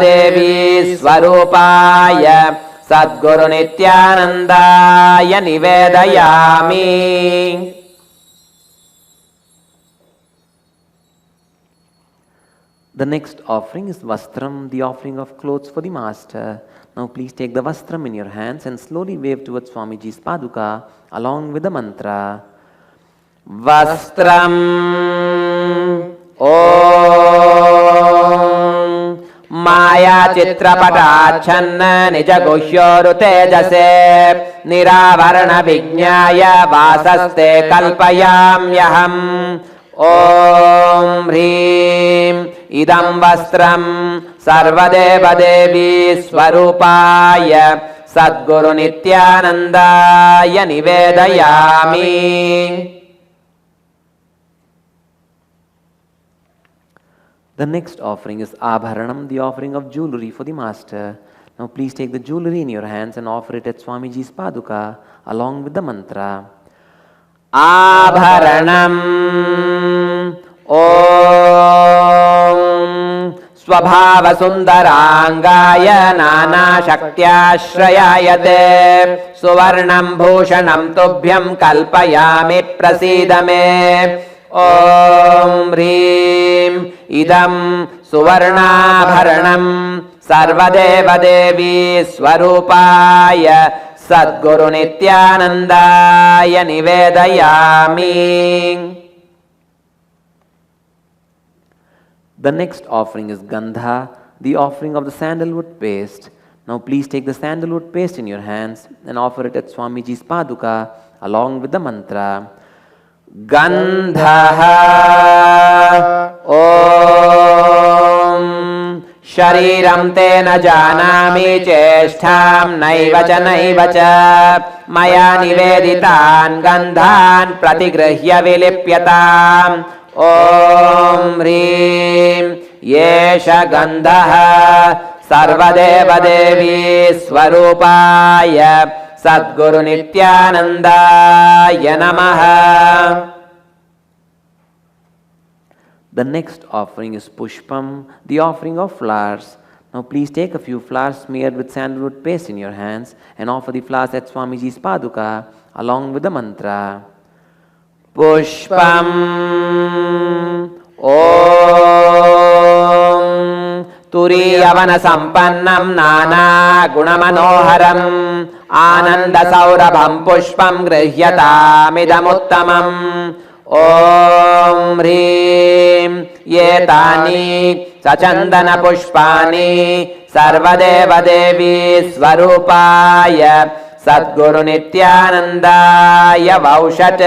देवी स्वरूपाय सद्गुरु नित्यानंदाय निवेदयामि। The next offering is Vastram, the offering of clothes for the master. Now please take the Vastram in your hands and slowly wave towards Swamiji's Paduka along with the mantra. Vastram Om Maya Chitrapatachanna Nijaguhyoru Tejase Niravarana Vijnaya Vasaste Kalpayamyaham. Om Hrim Idam Vastram Sarvadeva Devi Swarupaya Sadguru Nityanandaya Nivedayami. The next offering is Abharanam, the offering of jewelry for the master. Now please take the jewelry in your hands and offer it at Swamiji's Paduka along with the mantra. Abharanam Om Swabhava Sundarangaya Nana Shaktyashrayayate Suvarnam Bhushanam Tubhyam Kalpayami Prasidame. Om Hrim Idam Suvarnabharanam Sarvadeva Devi Swarupaya Sadguru Nityanandaya Nivedayami. The next offering is Gandha, the offering of the sandalwood paste. Now please take the sandalwood paste in your hands and offer it at Swamiji's Paduka along with the mantra. Gandha Om Shariram te na janami cheshtham naiva cha maya niveditan gandhan pratigrihya vilipyatam. Om Hrim Yesha Gandha Sarvadeva Devi Swarupaya Sadguru Nityanandaya Namaha. The next offering is Pushpam, the offering of flowers. Now please take a few flowers smeared with sandalwood paste in your hands and offer the flowers at Swamiji's Paduka along with the mantra. Pushpam Om Turiyavana Sampannam Nana Gunamanoharam Ananda Saurabham Pushpam Grihyatamidamuttamam. Om Hrim Yetani Sachandana Pushpani Sarvadeva Devi Swarupaya Sadguru Nityanandaya Vaushat.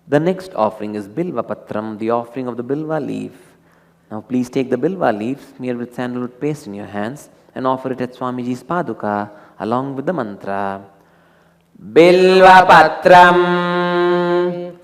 The next offering is Bilva Patram, the offering of the Bilva leaf. Now please take the Bilva leaf smeared with sandalwood paste in your hands and offer it at Swamiji's Paduka along with the mantra. Bilva Patram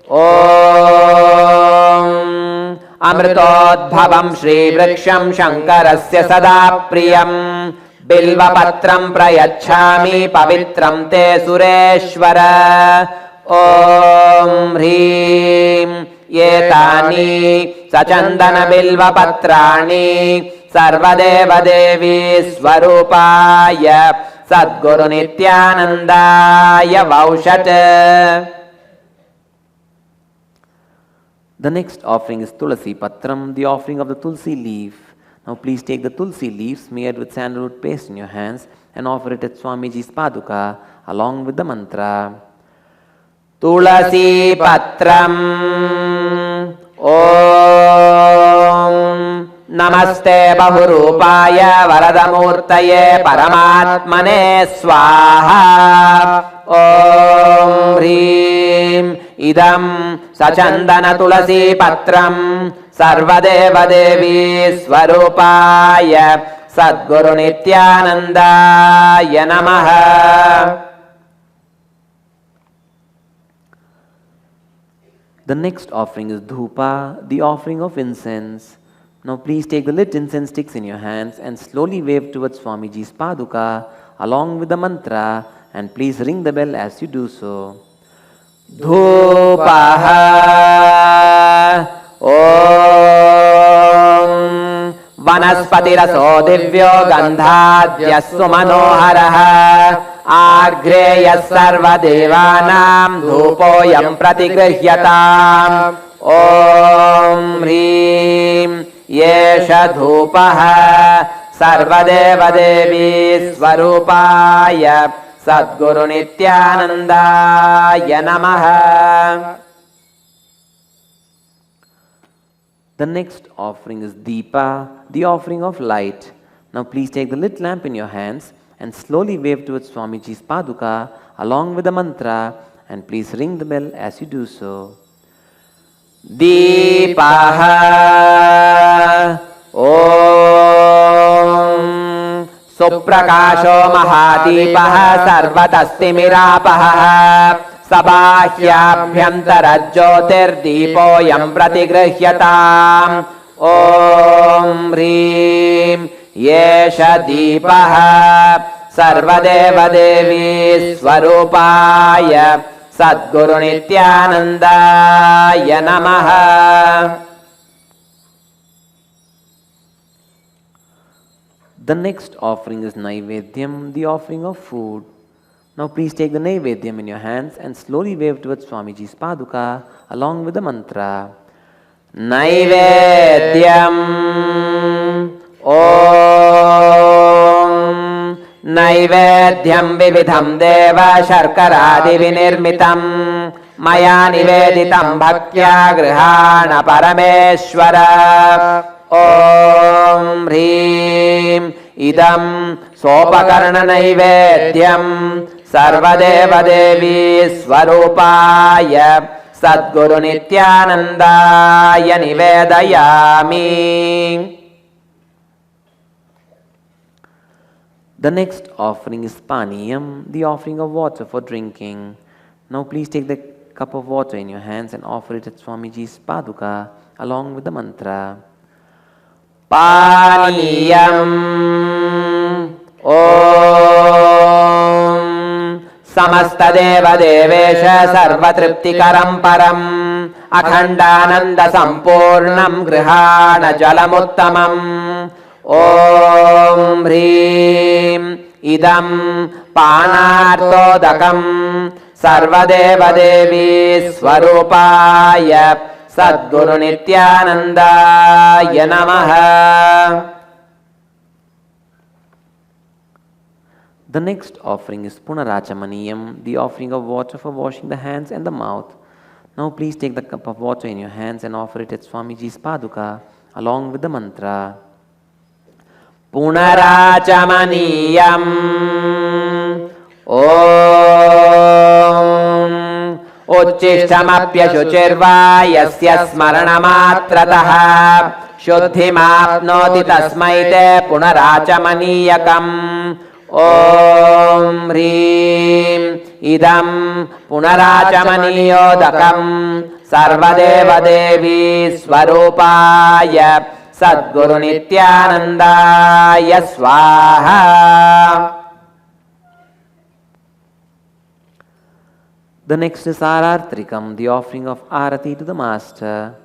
Om Amritodbhavam Shri Vriksham Shankarasya Sada Priyam Bilva Patram Prayachami Pavitram Te Sureshwara. Om Hrim Yetani Sachandana Bilva Patrani Sarvadeva Devi Swarupaya Sadguru Nityanandaya Vaushat. The next offering is Tulasi Patram, the offering of the Tulsi leaf. Now please take the Tulsi leaf smeared with sandalwood paste in your hands and offer it at Swamiji's Paduka along with the mantra. Tulasi Patram Om Namaste Bahurupaya Varadamurtaye Paramatmane Swaha. Om Hrim Idam Sachandana Tulasi Patram Sarvadeva Devi Swarupaya Sadguru Nityanandaya Namaha. The next offering is Dhupa, the offering of incense. Now please take the lit incense sticks in your hands and slowly wave towards Swamiji's Paduka along with the mantra, and please ring the bell as you do so. Dhupaha Om वनस्पतिरसो दिव्यो गन्धाद्यस्सु मनोहरः आग्रेयः सर्वदेवानां धूपोऽयं प्रतिगृह्यताम् ॐ ह्रीं एष धूपः सर्वदेवदेवी स्वरूपाय सद्गुरुनित्यानन्दाय नमः. The next offering is Deepa, the offering of light. Now please take the lit lamp in your hands and slowly wave towards Swamiji's Paduka along with the mantra, and please ring the bell as you do so. Deepaha Om Suprakasho Mahadipaha Sarvatastimiراpaha Sabāhyābhyantarajyotirdeepoyam pratigrihyataṃ Om Hrim Yesha Deepaha Sarvadevadevi Swarupāya Sadguru Nityanandaya Namaha. The next offering is Naivedyam, the offering of food. Now please take the Naivedyam in your hands and slowly wave towards Swamiji's Paduka along with the mantra. Naivedyam Om Naivedyam Vividham Deva Sharkaradi Vinirmitam Maya Niveditam Bhaktya Grihana Parameshwara Om Hrim Idam Sopakarna Naivedyam Sarvadeva Devi Swarupaya Sadguru Nityanandaya Nivedayami. The next offering is Paniyam, the offering of water for drinking. Now please take the cup of water in your hands and offer it at Swamiji's Paduka along with the mantra. Paniyam Om Samastadeva Devesha Sarvatriptikaram Param Akhandananda Sampurnam Grihana Jalamuttamam Om Hrim Idam Panartodakam Sarvadeva Devi Swarupaya Sadguru Nityanandaya Namaha. The next offering is Punarachamaniyam, the offering of water for washing the hands and the mouth. Now please take the cup of water in your hands and offer it at Swamiji's Paduka along with the mantra. Punarachamaniyam Om Uchishtamapyashuchirva yasya smaranamatrataha Shuddhimapnoti tasmai te punarachamaniyakam Om Hrim Idam Punarachamaniyodakam Sarvadeva Devi Swarupaya Sadguru Nityanandaya Swaha. The next is Arartrikam, the offering of Arati to the Master.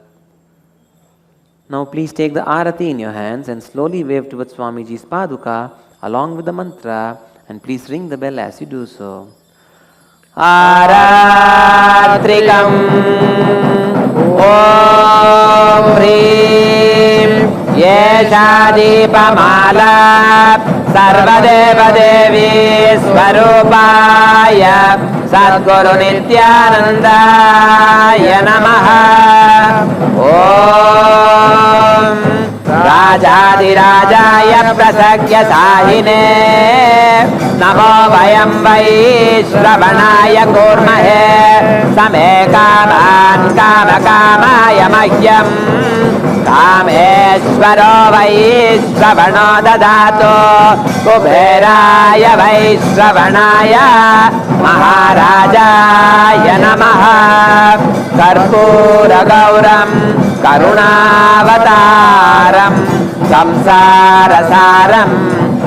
Now please take the Arati in your hands and slowly wave towards Swamiji's Paduka along with the mantra, and please ring the bell as you do so. Arātrikam Om Hrim Yesha Deepamala Sarvadeva Devi Swarupaya Sadguru Nityanandaya Namaha. Om Rajadirajaya Prasagya Sahine Namo Vayam Vaishravanaya Kurmahe Same Kaman Kama Kamaya Mahyam Kameshwaro Vaishravano Dadato Kuberaya Vaishravanaya Maharajaya Namaha. Karpura Gauram Karunavataram Samsarasaram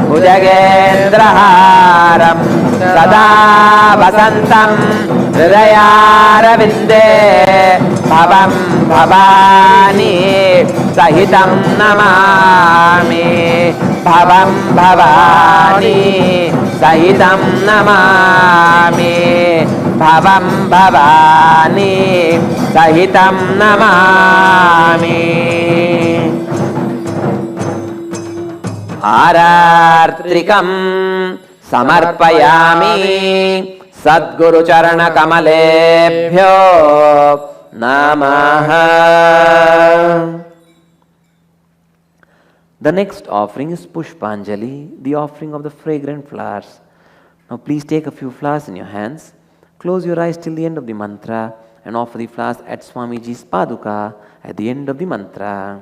Bhujagendraharam Sada Vasantam Hridayāravinde Bhavam Bhavani सहितं नमामि भवं भवानी सहितं नमामि भवं भवानी सहितं नमामि आरार्त्रिकं समर्पयामि सद्गुरुचरणकमलेभ्यो नमः. The next offering is Pushpanjali, the offering of the fragrant flowers. Now please take a few flowers in your hands, close your eyes till the end of the mantra and offer the flowers at Swamiji's Paduka at the end of the mantra.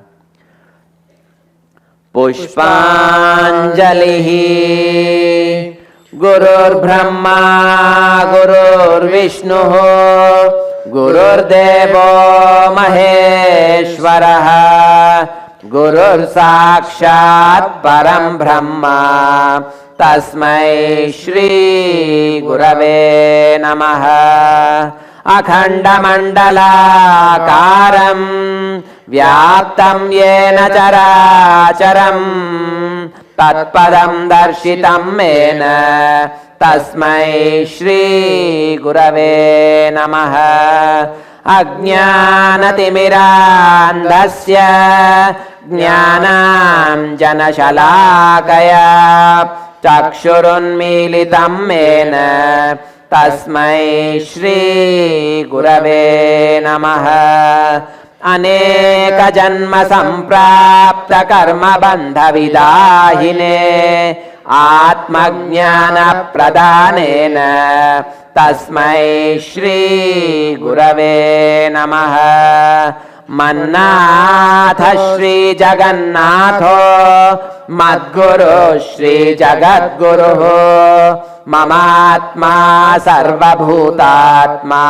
Pushpanjalihi Gurur Brahma Gurur Vishnu Gurur Devo Maheshwaraha Gurur Sakshat Param Brahma Tasmai Shri Gurave Namaha Akhanda Mandalakaram Vyaptam Yena Characharam Tatpadam Darshitam Mena Tasmai Shri Gurave Namaha Ajnanatimirandasya Jnanam Janashalakaya Chakshurunmilitam Mena Tasmai Shri Gurave Namaha Aneka Janma Samprapta Karma Bandha Vidahine Atma Jnana Pradhanena Tasmai Shri Gurave Namaha Mannatha Shri Jagannatho Madguru Shri Jagadguru Mamatma Sarvabhutatma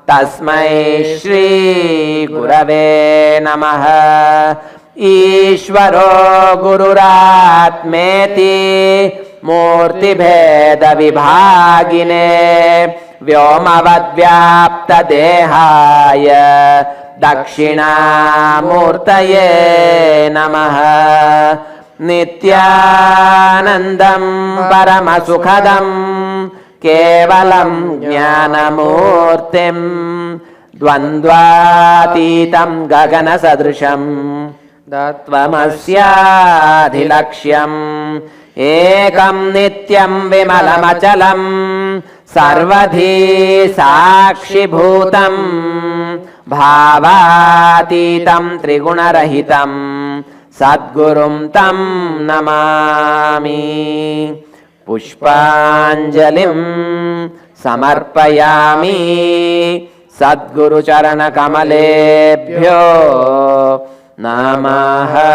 Tasmai Shri Gurave Namaha Ishvaro Gururatmeti Murti Bheda Vibhagine Vyomavad Vyapta Dehaya Dakshina Murtaye Namaha Nityanandam Paramasukhadam Kevalam Jnanamurtim Dvandvatitam Gagana Sadrisham Datvamasyadhilaksham Ekam Nityam Vimalamachalam Sarvadhi Sakshi Bhutam Bhavatitam Trigunarahitam Sadgurum Tam Namami Pushpanjalim Samarpayami Sadguru Charana Kamalebhyo Namaha.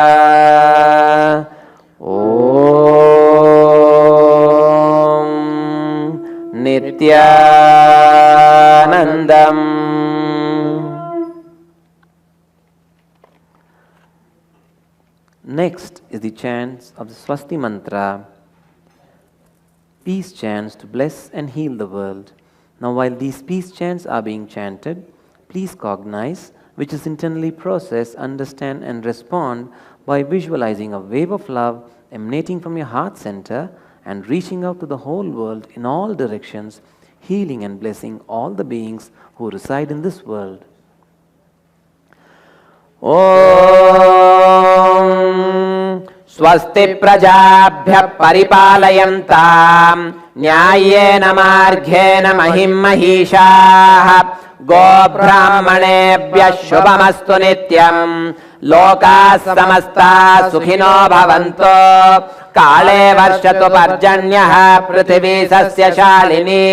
Om Nityanandam. Next is the chants of the Swasti Mantra, peace chants to bless and heal the world. Now while these peace chants are being chanted, please cognize, which is internally process, understand and respond by visualizing a wave of love emanating from your heart center and reaching out to the whole world in all directions, healing and blessing all the beings who reside in this world. Om Swasti Prajabhya Paripalayantam Nyayena Marghena Mahim Mahishaha Go Brahmanebhya Shubhamastu Nityam Loka Samasta Sukhino Bhavanto Kale Varshatu Parjanyaha Prithvi Sasya Shalini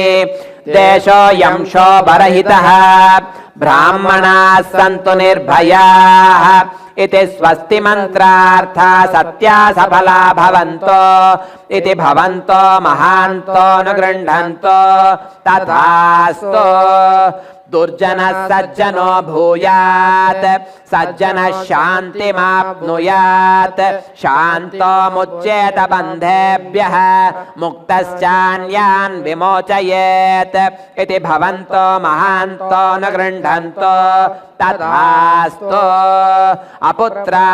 Desho Yamsho Barahitaha Brahmana Santu Nirbhayaha Iti Swasti Mantrartha Satya Saphala Bhavanto Iti Bhavanto Mahanto Nagrandhanto Tathasto दुर्जनः सज्जनो भूयात् सज्जनः शान्तिमाप्नुयात् शान्तो मुच्येत बन्धेभ्यः मुक्तश्चान्यान् विमोचयेत् इति भवन्तो महान्तो न गृह्णन्तो तथास्तु अपुत्रा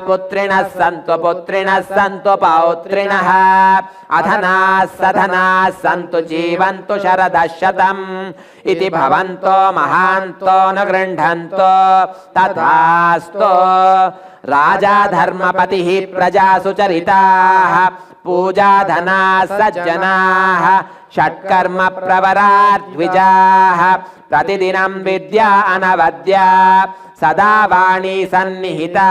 पुत्रिणः सन्तु पौत्रिणः अधनाः सधनाः सन्तु जीवन्तु शरदः शतम् इति भवन्तो महान्तो न गृह्णन्तो तथास्तु राजा धर्मपतिः प्रजासु चरिताः पूजाधनाः सज्जनाः षट्कर्म प्रवराद्विजाः प्रतिदिनं विद्या अनवद्या सदा वाणी सन्निहिता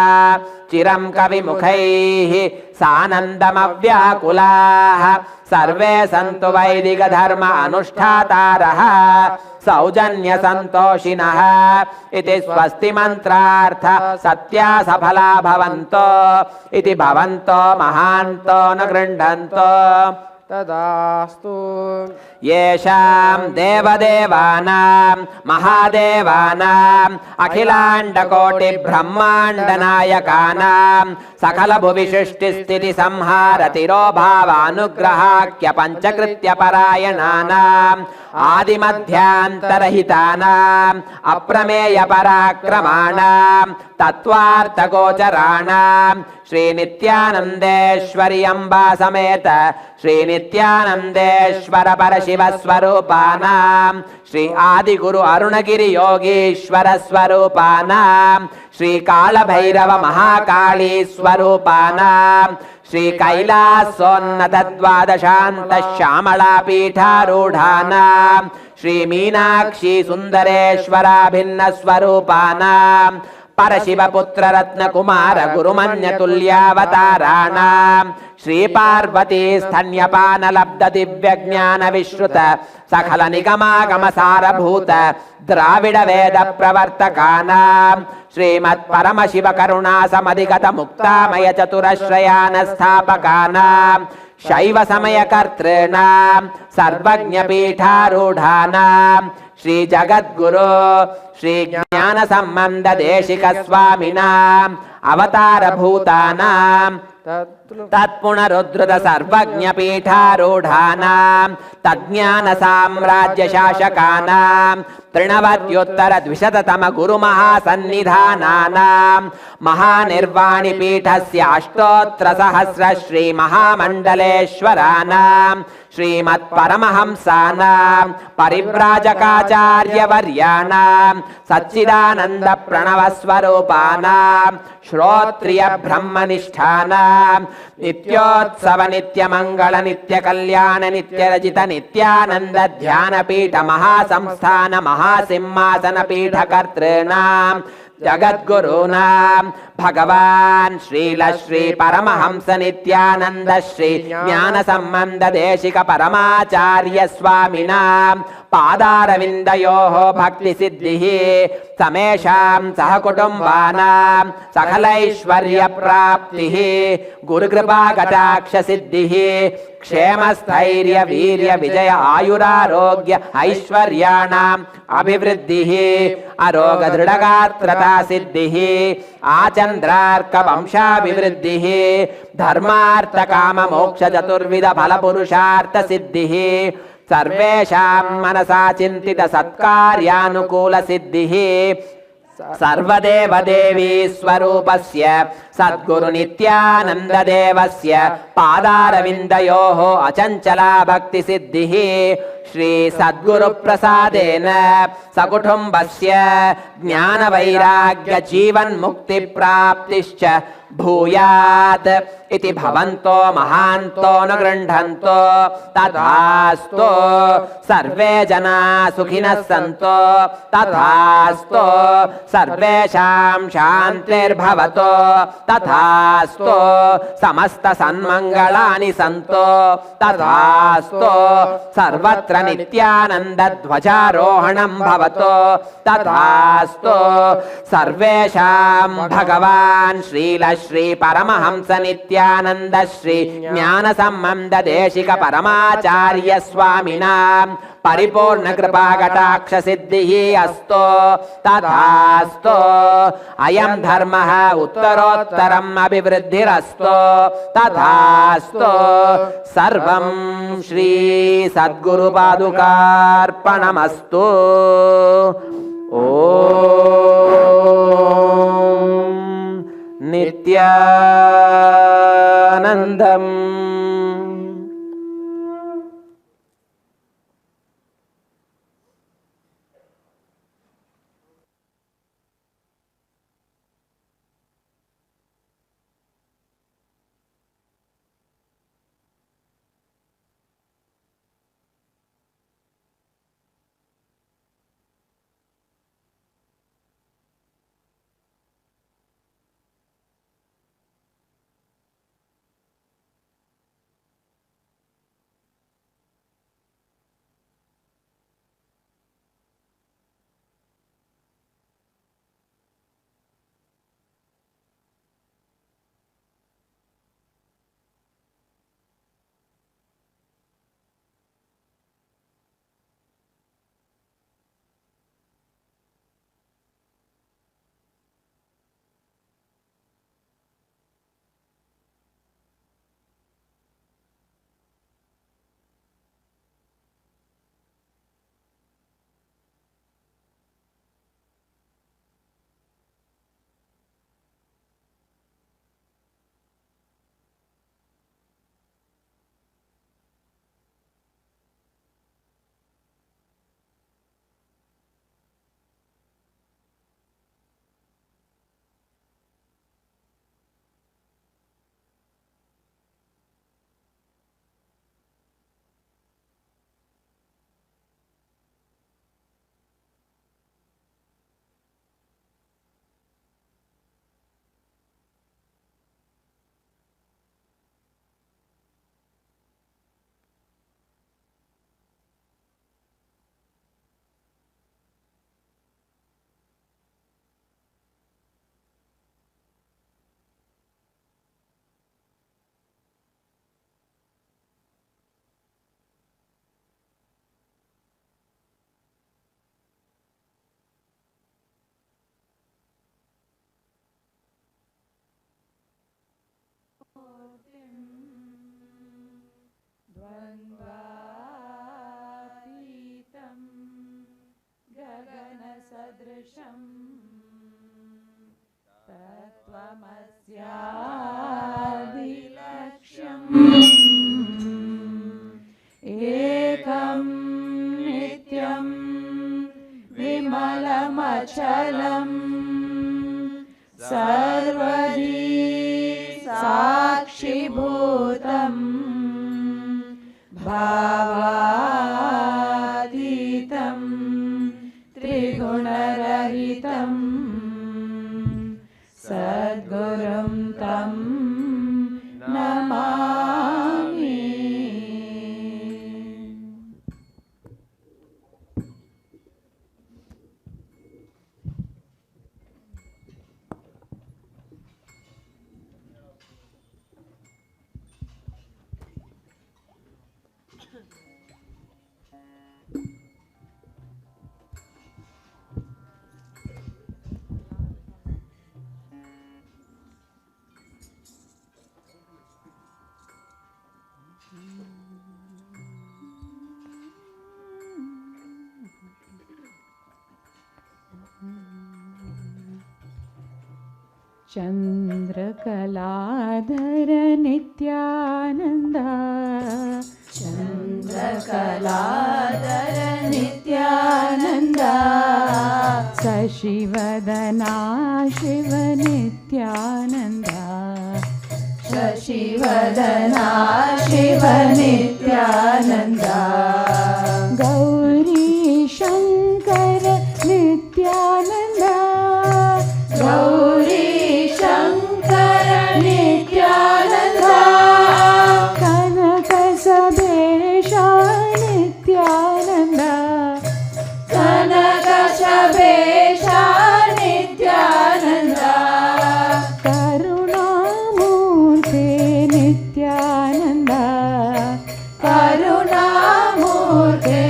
चिरं कविमुखैः सानन्दमव्याकुलाः सर्वे सन्तु वैदिक धर्म अनुष्ठातारः सौजन्य संतोषिनः इति स्वस्ति मंत्रार्थ सत्या सफला भवन्तो इति भवन्तो महान्तो न गृह्णन्तो तदास्तु येषां देवदेवानां महादेवानां अखिलाण्डकोटि ब्रह्माण्डनायकानां सकल भुविसृष्टिस्थिति संहार तिरोभावानुग्रहाख्य पंचकृत्य परायणानां आदिमध्यांतरहितानां अप्रमेय पराक्रमाणां तत्वार्थगोचराणां श्री नित्यानंदेश्वरी अम्बा समेत श्री नित्यानंदेश्वर परशिव स्वरूपानां श्री आदिगुरु अरुणगिरि योगीश्वर स्वरूपानां श्री कालभैरव महाकाली स्वरूपानां श्री कैलासोन्नत द्वादशान्त श्यामला पीठारूढ़ानां श्री मीनाक्षी सुंदरेश्वराभिन्न स्वरूपानां परशिव पुत्र रत्न कुमार गुरुमन्य तुल्यावताराणां श्री पार्वती स्तन्यपान लब्ध दिव्य ज्ञान विश्रुत सकल निगमागम सारभूत द्राविड वेद प्रवर्तकानां श्रीमत् परमशिव करुणा समधिगत मुक्तामय चतुरश्रयान स्थापकानां शैव समय कर्तॄणां सर्वज्ञ पीठारूढ़ानां श्री जगद्गुरु श्री ज्ञान संबंध देशिक स्वामिनां अवतार भूतानां तत्पुनरुद्धृत सर्वज्ञ पीठारूढ़ानां तज्ञान साम्राज्य शासकानां तृणवत्युत्तर द्विशततम गुरु महासन्निधानानां महानिर्वाणि पीठस्य अष्टोत्तर सहस्र श्री महामंडलेश्वरानां श्रीमत् परमहंसानां परिव्राजकाचार्यवर्याणां सच्चिदानंद प्रणव स्वरूपानां श्रोत्रिय ब्रह्मनिष्ठानां नित्योत्सव नित्यमंगल नित्य कल्याण नित्य रजित नित्यानंद ध्यान पीठ महासंस्थान महासिंहासन पीठ कर्तॄणां जगद्गुरूणां भगवान श्रील श्री परमहंस नित्यानंद श्री ज्ञान संबंध देशिक परमाचार्य स्वामिनां पादारविन्दयोः भक्ति सिद्धिः समेषां सहकुटुम्बानां सकलैश्वर्य प्राप्तिः गुरुकृपा कटाक्ष सिद्धिः क्षेम स्थैर्य वीर्य विजय आयुरारोग्य ऐश्वर्याणाम् अभिवृद्धिः अरोग दृढगात्रता सिद्धिः आचन्द्रार्क वंशाभिवृद्धिः धर्मार्थ काम मोक्ष चतुर्विध फल पुरुषार्थ सिद्धिः सर्वेषां मनसा चिन्तित सत्कार्यानुकूल सिद्धिः सर्वदेव देवी स्वरूपस्य सद्गुरु नित्यानंद देवस्य पादारविन्दयोः अचञ्चला भक्ति सिद्धिः श्री सद्गुरु प्रसादेन सकुटुम्बस्य ज्ञान वैराग्य जीवन मुक्ति प्राप्तिश्च भूयात् इति भवन्तो महान्तो न गृह्णन्तो तथास्तु सर्वे जना सुखिनः सन्तो तथास्तु सर्वेषां शान्तिर्भवतो तथास्तु समस्त सन्मङ्गलानि सन्तो तथास्तु सर्वत्र नित्यानन्द ध्वजारोहणं भवतो तथास्तु सर्वेषां भगवान् श्रील श्री परमहंस नित्यानंद श्री ज्ञान संबंध देशिक परमाचार्य स्वामिनां परिपूर्ण कृपा कटाक्ष सिद्धिः अस्तु तथास्तु अयं धर्मः उत्तरोत्तरम् अभिवृद्धिरस्तु तथास्तु सर्वं श्री सद्गुरुपादुकार्पणमस्तु ॐ नित्यानन्दम् द्वन्द्वातीतं गगनसदृशं तत्त्वमस्यादिलक्ष्यम् एकं नित्यं विमलमचलं सर्वदी साक्षिभूतम् भावातीतं त्रिगुणरहितं सद्गुरुं तं नमामि। चन्द्रकलाधर नित्यानन्दा चन्द्रकलाधर नित्यानन्दा शशिवदना शिव नित्यानन्दा शशिवदना शिव नित्यानन्दा गौरी शङ्कर नित्यानन्दा गौरी शङ्कर नित्यानन्दा कनक सबेशा नित्यानन्दा कनक सबेशा नित्यानन्दा करुणामूर्ते नित्यानन्दा करुणामूर्ते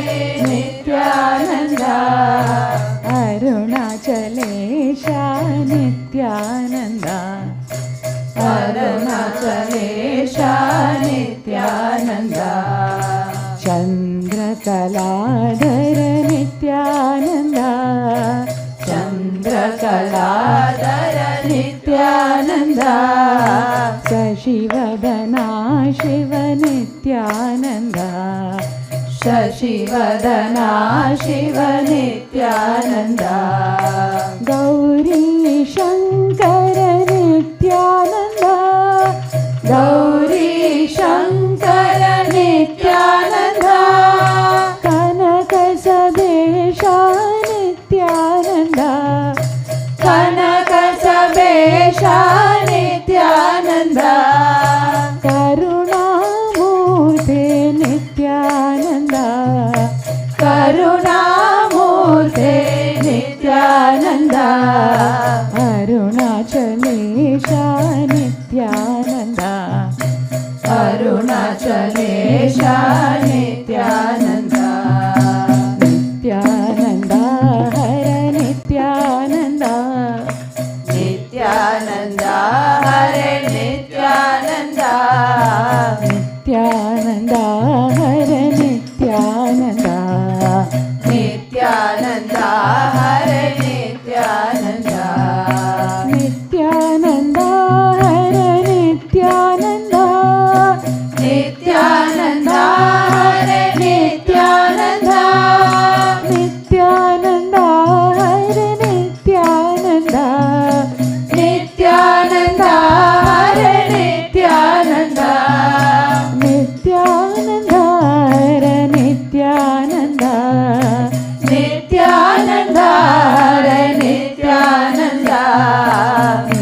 अरुणाचलेशा नित्यानन्द चन्द्रकलाधर नित्यानन्द चन्द्रकलाधर नित्यानन्द शशिवदना शिव नित्यानन्द शशिवदना शिव नित्यानन्द गौरी शङ्कर नित्यानन्द गौरी शङ्कर नित्यानन्द कनकसदेशा नित्यानन्द कनकसबेशा नित्यानन्द करुणामूर्ते नित्यानन्द करुणामूर्ते नित्यानन्द अरुणाचलेशा नित्यानन्द अरुणाचलेशा नित्यानन्द नित्यानन्द हर नित्यानन्द नित्यानन्द हरे नित्यानन्द नित्यानन्द हर नित्यानन्द नित्यानन्द हरे नित्यानन्द नित्यानन्द हर नित्यानन्द नित्यानन्द हरे नित्यानन्द नित्यानन्द हर नित्यानन्द नित्यानन्द हरे नित्यानन्द नित्यानन्द हर नित्यानन्द नित्यानन्द हरे नित्यानन्द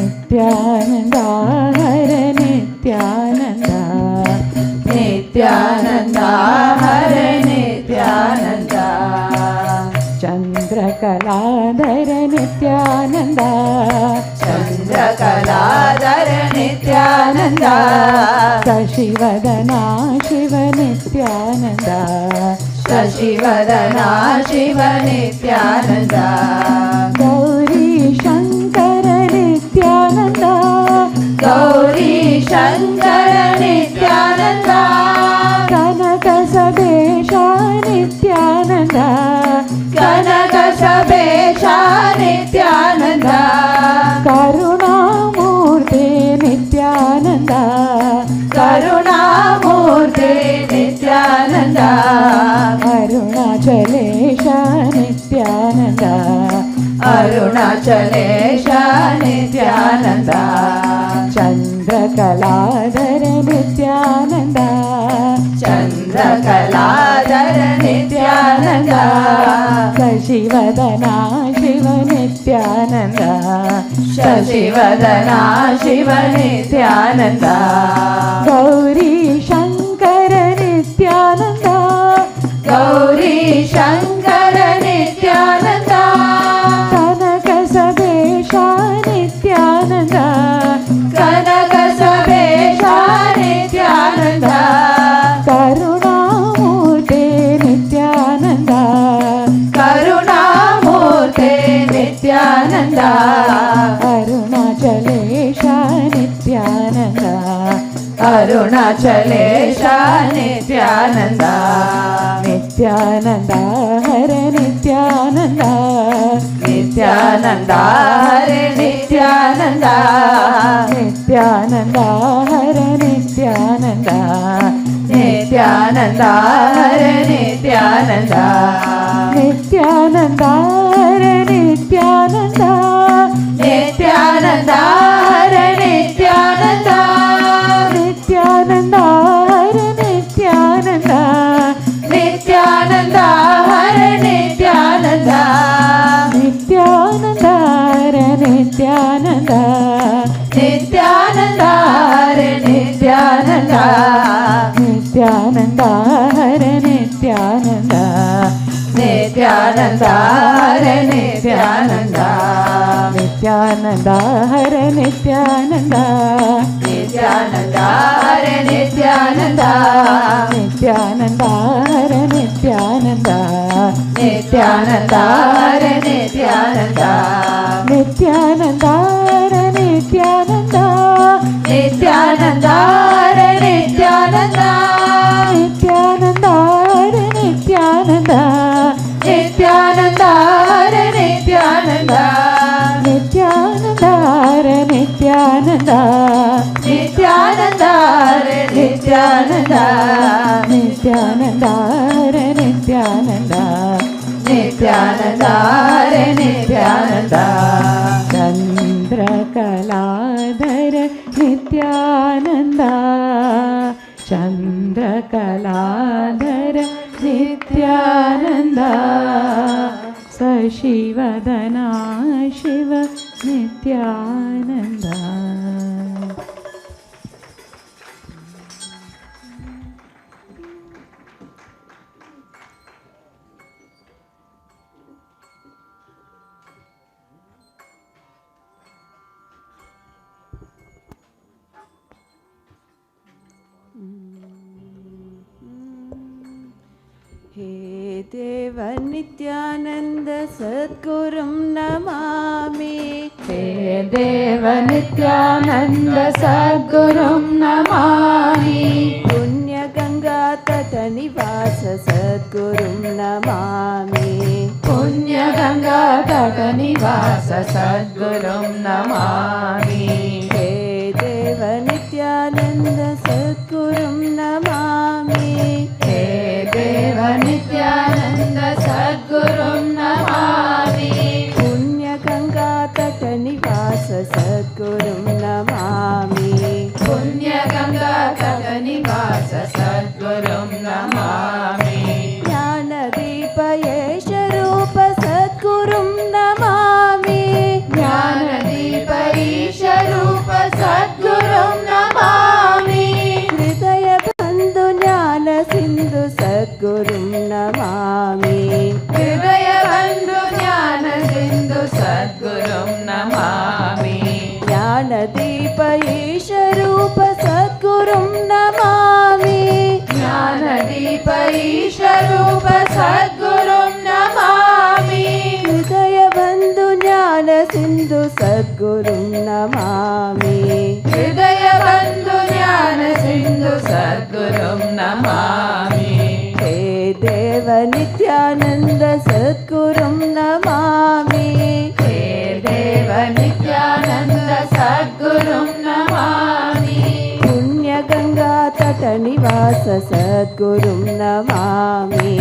नित्यानन्द हर नित्यानन्द नित्यानन्द हरे नित्यानन्द चन्द्रकलाधर नित्यानन्द चन्द्रकलाधर नित्यानन्द शशिवदना शिव नित्यानन्द शशिवदना शिव नित्यानन्द गौरी शङ्कर नित्यानन्द गौरी शङ्कर नित्यानन्द कनकसदेशा नित्यानन्द कनकसबेशा नित्यानन्द करुणामूर्ते नित्यानन्द करुणामूर्ते नित्यानन्द अरुणाचलेशा नित्यानन्द अरुणाचलेशा नित्यानन्द चन्द्रकलाधर नित्यानन्द चन्द्रकलाधर नित्यानन्द शशिवदना शिव नित्यानन्द शशिवदना शिव नित्यानन्द गौरी शङ्कर नित्यानन्द गौरी शङ्कर नित्यानन्द कनकसदेशा नित्यानन्द कनकसबेशा नित्यानन्द करुणामूर्ते नित्यानन्द करुणामूर्ते नित्यानन्द अरुणाचलेशा नित्यानन्द अरुणाचलेशा नित्यानन्द नित्यानन्द हर नित्यानन्द नित्यानन्द हरे नित्यानन्द नित्यानन्द हर नित्यानन्द नित्यानन्द हरे नित्यानन्द नित्यानन्द हर नित्यानन्द नित्यानन्द हरे नित्यानन्द नित्यानन्द हर नित्यानन्द नित्यानन्द हरे नित्यानन्द नित्यानन्द हर नित्यानन्द नित्यानन्द हरे नित्यानन्द नित्यानन्द हर नित्यानन्द नित्यानन्द हरे नित्यानन्द नित्यानन्द हर नित्यानन्द नित्यानन्द हरे नित्यानन्द नित्यानन्द हर नित्यानन्द नित्यानन्द हरे नित्यानन्द नित्यानन्द हर नित्यानन्द नित्यानन्द नित्यानन्द हरे नित्यानन्द नित्यानन्द हरे नित्यानन्द नित्यानन्द हरे नित्यानन्द नित्यानन्द हरे नित्यानन्द नित्यानन्द हरे नित्यानन्द नित्यानन्द हरे नित्यानन्द नित्यानन्द हरे नित्यानन्द चन्द्रकलाधर नित्यानन्द चन्द्रकलाधर नित्यानन्द शशिवदना शिव नित्यानन्द हे देव नित्यानन्द सद्गुरुं नमामि हे देव नित्यानन्द सद्गुरुं नमामि पुण्यगङ्गा तटनिवास सद्गुरुं नमामि पुण्यगङ्गा तटनिवास सद्गुरुं नमामि हे देव नित्यानन्द सद्गुरुं नमामि हे देव नित्यानन्द सद्गुरुं नमामि पुण्यगङ्गा तटनिवास सद्गुरुं नमामि पुण्यगङ्गा तटनिवास सद्गुरुं नमामि ज्ञानदीपयेशरूप सद्गुरुं नमामि ज्ञानदीपईशरूप सद्गुरुं नमामि हृदयबन्धु ज्ञानसिन्धु सद्गुरुं नमामि हृदयबन्धु ज्ञानसिन्धु सद्गुरुं नमामि ज्ञानदीपयेशरूप सद्गुरुं नमामि ज्ञानदीपईशरूप सद्गुरुं नमामि हृदयबन्धु ज्ञानसिन्धु सद्गुरुं नमामि हृदयबन्धु ज्ञानसिन्धु सद्गुरुं नमामि हे देव नित्यानन्द सद्गुरुं नमामि हे देव नित्यानन्द सद्गुरुं नमामि पुण्यगङ्गा तटनिवास सद्गुरुं नमामि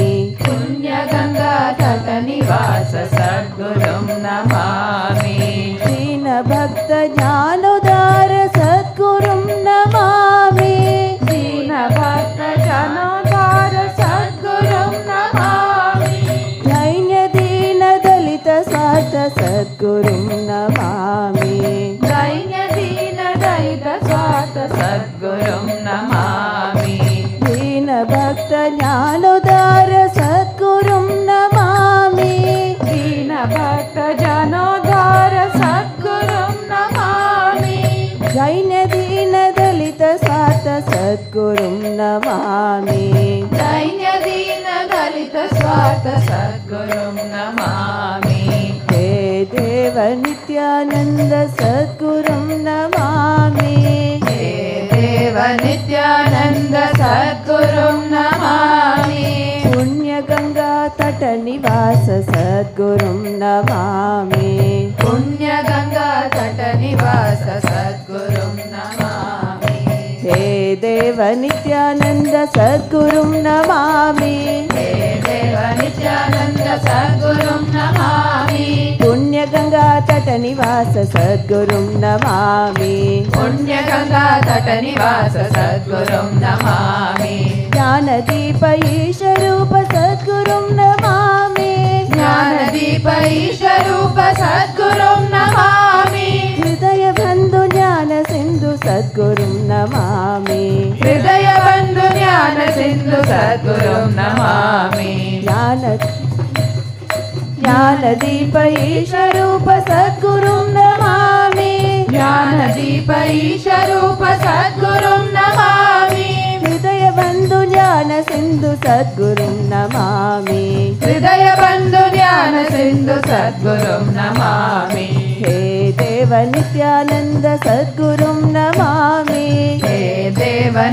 पुण्यगङ्गा तटनिवास सद्गुरुं नमामि दीनभक्त ज्ञानोदार सद्गुरुं नमामि दीनभक्त जनोद्धार सद्गुरुं नमामि दैन्य दीन दलित स्वार्थ सद्गुरुं नमामि दैन्य दीन दलित स्वार्थ सद्गुरुं नमामि दीनभक्त ज्ञानोदार सद्गुरुं नमामि दीनभक्त जनोद्धार सद्गुरुं नमामि दैन्य दीन दलित स्वार्थ सद्गुरुं नमामि दैन्य दीन दलित स्वार्थ सद्गुरुं नमामि हे देव नित्यानन्द सद्गुरुं नमामि हे देव नित्यानन्द सद्गुरुं नमामि पुण्यगङ्गा तटनिवास सद्गुरुं नमामि पुण्यगङ्गा तटनिवास सद्गुरुं नमामि हे देव नित्यानन्द सद्गुरुं नमामि हे देव नित्यानन्द सद्गुरुं नमामि पुण्यगङ्गा तटनिवास सद्गुरुं नमामि पुण्यगङ्गा तटनिवास सद्गुरुं नमामि ज्ञानदीप ईशरूप सद्गुरुं नमामि ज्ञानदीप ईशरूप सद्गुरुं नमामि हृदयबन्धु ज्ञानसिन्धु सद्गुरुं नमामि हृदयबन्धु ज्ञानसिन्धु सद्गुरुं नमामि ज्ञानदीप ईशरूप सद्गुरुं नमामि ज्ञानदीप ईशरूप सद्गुरुं नमामि हृदयबन्धु ज्ञानसिन्धु सद्गुरुं नमामि हृदयबन्धु ज्ञानसिन्धु सद्गुरुं नमामि हे देव नित्यानन्द सद्गुरुं नमामि हे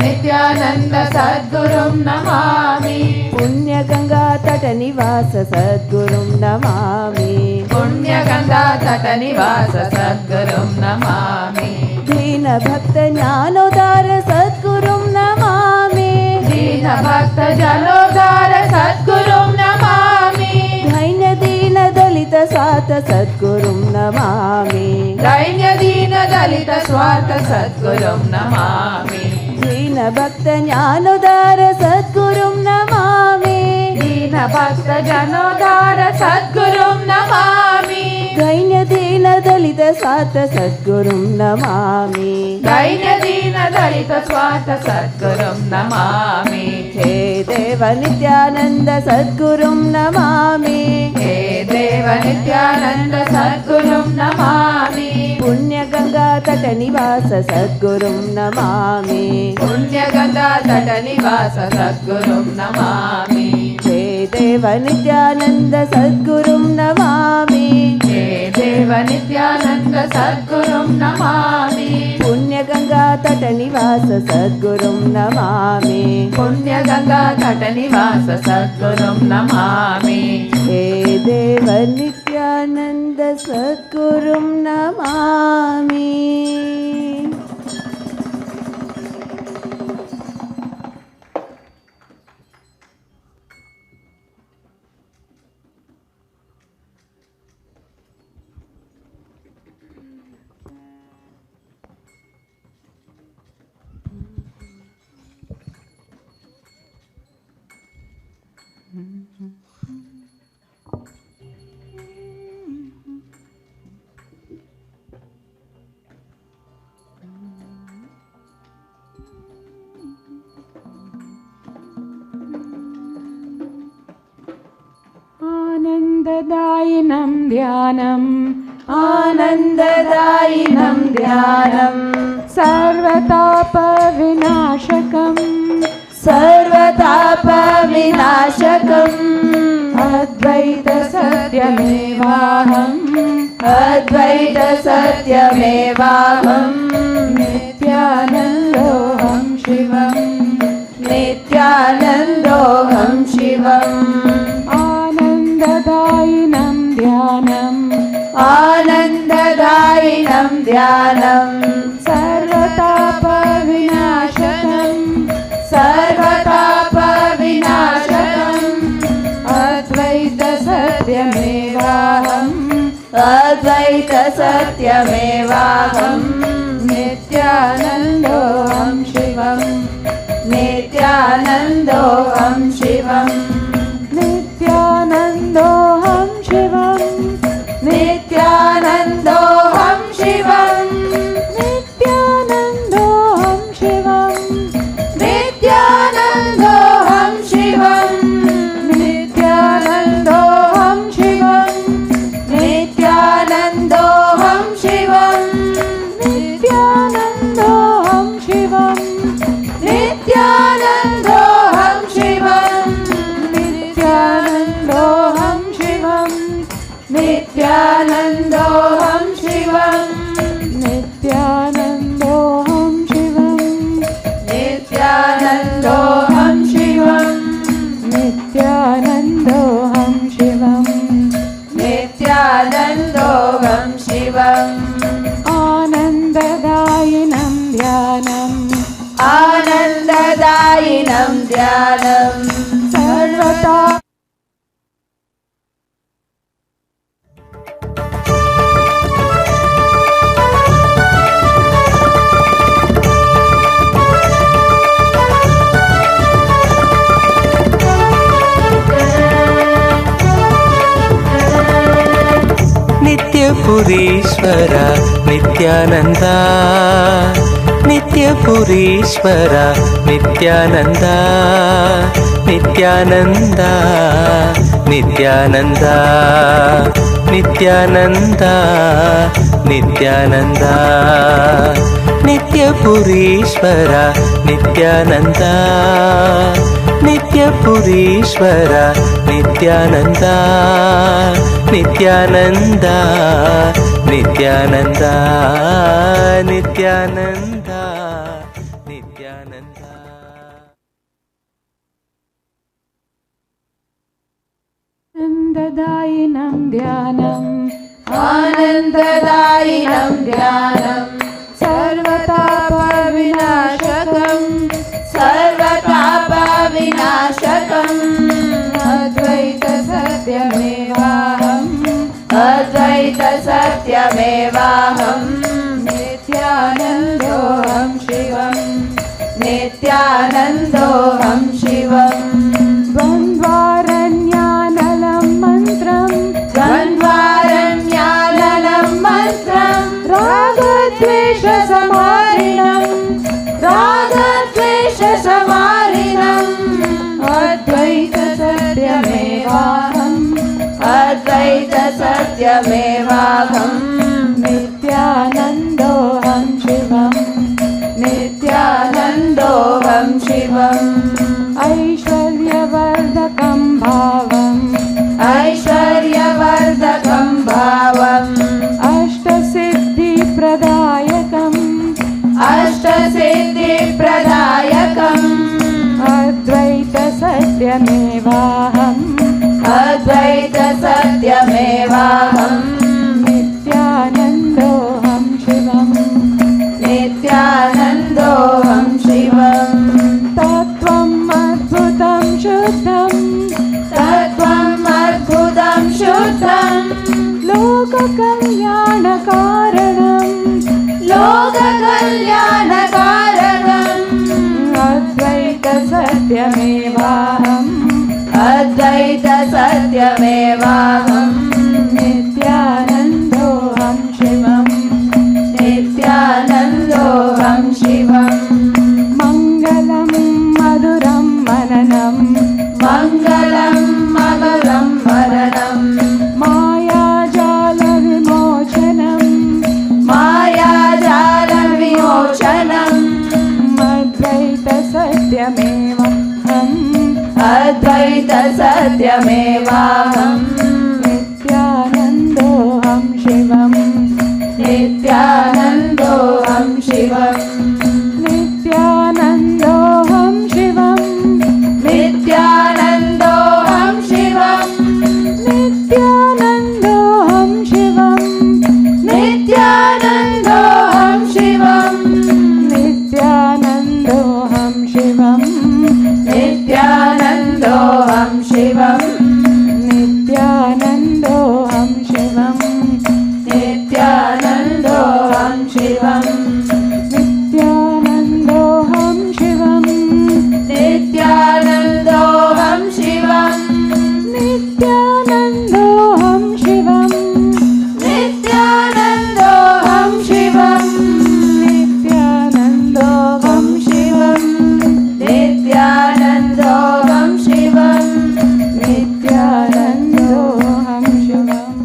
नित्यानन्द सद्गुरुं नमामि पुण्यगङ्गा तटनिवास सद्गुरुं नमामि पुण्यगङ्गा तटनिवास सद्गुरुं नमामि दीनभक्तज्ञानोदार सद्गुरुं नमामि दीनभक्तजनोद्धार सद्गुरुं नमामि दैन्यदीनदलित स्वार्थ सद्गुरुं नमामि दैन्यदीनदलित स्वार्थ सद्गुरुं नमामि दीनभक्तज्ञानोदार सद्गुरुं नमामि दीनभक्तजनोद्धार सद्गुरुं नमामि दैन्यदीनदलित स्वार्थ सद्गुरुं नमामि दैन्यदीनदलित स्वार्थ सद्गुरुं नमामि हे देव नित्यानन्द सद्गुरुं नमामि हे देव नित्यानन्द सद्गुरुं नमामि पुण्यगङ्गा तटनिवास सद्गुरुं नमामि पुण्यगङ्गा तटनिवास सद्गुरुं नमामि हे देव नित्यानन्द सद्गुरुं नमामि हे देव नित्यानन्द सद्गुरुं नमामि पुण्यगङ्गा तटनिवास सद्गुरुं नमामि पुण्यगङ्गा तटनिवास सद्गुरुं नमामि हे देव नित्यानन्द सद्गुरुं नमामि आनन्ददायिनं ध्यानम् आनन्ददायिनं ध्यानं सर्वतापविनाशकम् सर्वतापविनाशकम् अद्वैतसत्यमेवाहम् अद्वैतसत्यमेवाहम् नित्यानन्दोऽहं शिवम् नित्यानन्दोऽहं शिवम् आनन्ददायिनं ध्यानम् आनन्ददायिनं ध्यानं सर्वतापविनाशकम् सर्वतापविनाशकम् अद्वैतसत्यमेवाहम् अद्वैतसत्यमेवाहम् नित्यानन्दोऽहं शिवम् नित्यानन्दोऽहं शिवम् नित्यानन्दोऽहं शिवम् नित्यानन्दोऽहं शिवम् नित्यानन्दोऽहं शिवम् नित्यानन्दोऽहं शिवम् नित्यानन्दोऽहं शिवम् नित्यानन्दोऽहं शिवम् नित्यानन्दोऽहं शिवम् नित्यानन्दोऽहं शिवम् नित्यानन्दोऽहं शिवम् नित्यानन्दोऽहं शिवम् नित्यानन्दोऽहं शिवम् नित्यानन्दोऽहं शिवम् नित्यानन्दोऽहं शिवम् नित्यानन्दोऽहं शिवम् आनन्ददायिनं ध्यानम् आनन्ददायिनं ध्यानं सर्वता ನಿತ್ಯಪುರೀಶ್ವರ ನಿತ್ಯಾನಂದ ನಿತ್ಯಪುರೀಶ್ವರ ನಿತ್ಯಾನಂದ ನಿತ್ಯಾನಂದ ನಿತ್ಯಾನಂದ ನಿತ್ಯಾನಂದ ನಿತ್ಯಾನಂದ ನಿತ್ಯಪುರೀಶ್ವರ ನಿತ್ಯಾನಂದ ನಿತ್ಯಪುರೀಶ್ವರ ನಿತ್ಯಾನಂದ ನಿತ್ಯಾನಂದ ನಿತ್ಯಾನಂದ ನಿತ್ಯಾನಂದ ನಿತ್ಯ Nityananda. आनन्ददायिनं ध्यानम् आनन्ददायिनं ध्यानं सर्वतापविनाशकम् सर्वतापविनाशकम् अद्वैतसत्यमेवाहम् अद्वैतसत्यमेवाहम् नित्यानन्दोऽहं शिवम् नित्यानन्दोऽहं शिवम् द्वन्द्वारण्यानलं मन्त्रम् द्वन्द्वारण्यानलं मन्त्रम् रागद्वेषसमारिणम् रागद्वेषसमारिणम् अद्वैतसत्यमेवाहम् अद्वैतसत्यमेवाहम् नित्यानन्दोऽहं शिवम् नित्यानन्दोऽहं शिवम् ऐश्वर्यवर्धकं भावम् ऐश्वर्यवर्धकं भावम् अष्टसिद्धिप्रदायकम् अष्टसिद्धिप्रदायकम् अद्वैतसत्यमेवाहम् अद्वैतसत्यमेवाहम् नित्यानन्दोऽहं शिवम् नित्यानन्दोऽहं शिवम् तत्त्वम् अद्भुतं शुद्धम् तत्त्वम् अद्भुतं शुद्धम् लोककल्याणकारणम् लोककल्याणकारणम् अद्वैतसत्यमेवाहम् अद्वैतसत्यमेवाहम् नित्यानन्दोऽहं शिवम् नित्यानन्दोऽहं शिवम् मङ्गलं मधुरं मननम् मङ्गलं मधुरं मरणम् मायाजालविमोचनम् मायाजालविमोचनम् अद्वैतसत्यमेवाहम् अद्वैतसत्यमेवाहम् नित्यानन्दोऽहं शिवम् नित्यानन्दोऽहं शिवम् नित्यानन्दोऽहं शिवम् नित्यानन्दोऽहं शिवम् नित्यानन्दोऽहं शिवम् नित्यानन्दोऽहं शिवम् नित्यानन्दोऽहं शिवम् नित्यानन्दोऽहं शिवम् नित्यानन्दोऽहं शिवम् नित्यानन्दोऽहं शिवम् नित्यानन्दोऽहं शिवम् नित्यानन्दोऽहं शिवम् नित्यानन्दोऽहं शिवम् नित्यानन्दोऽहं शिवम् नित्यानन्दोऽहं शिवम् नित्यानन्दोऽहं शिवम् नित्यानन्दोऽहं शिवम्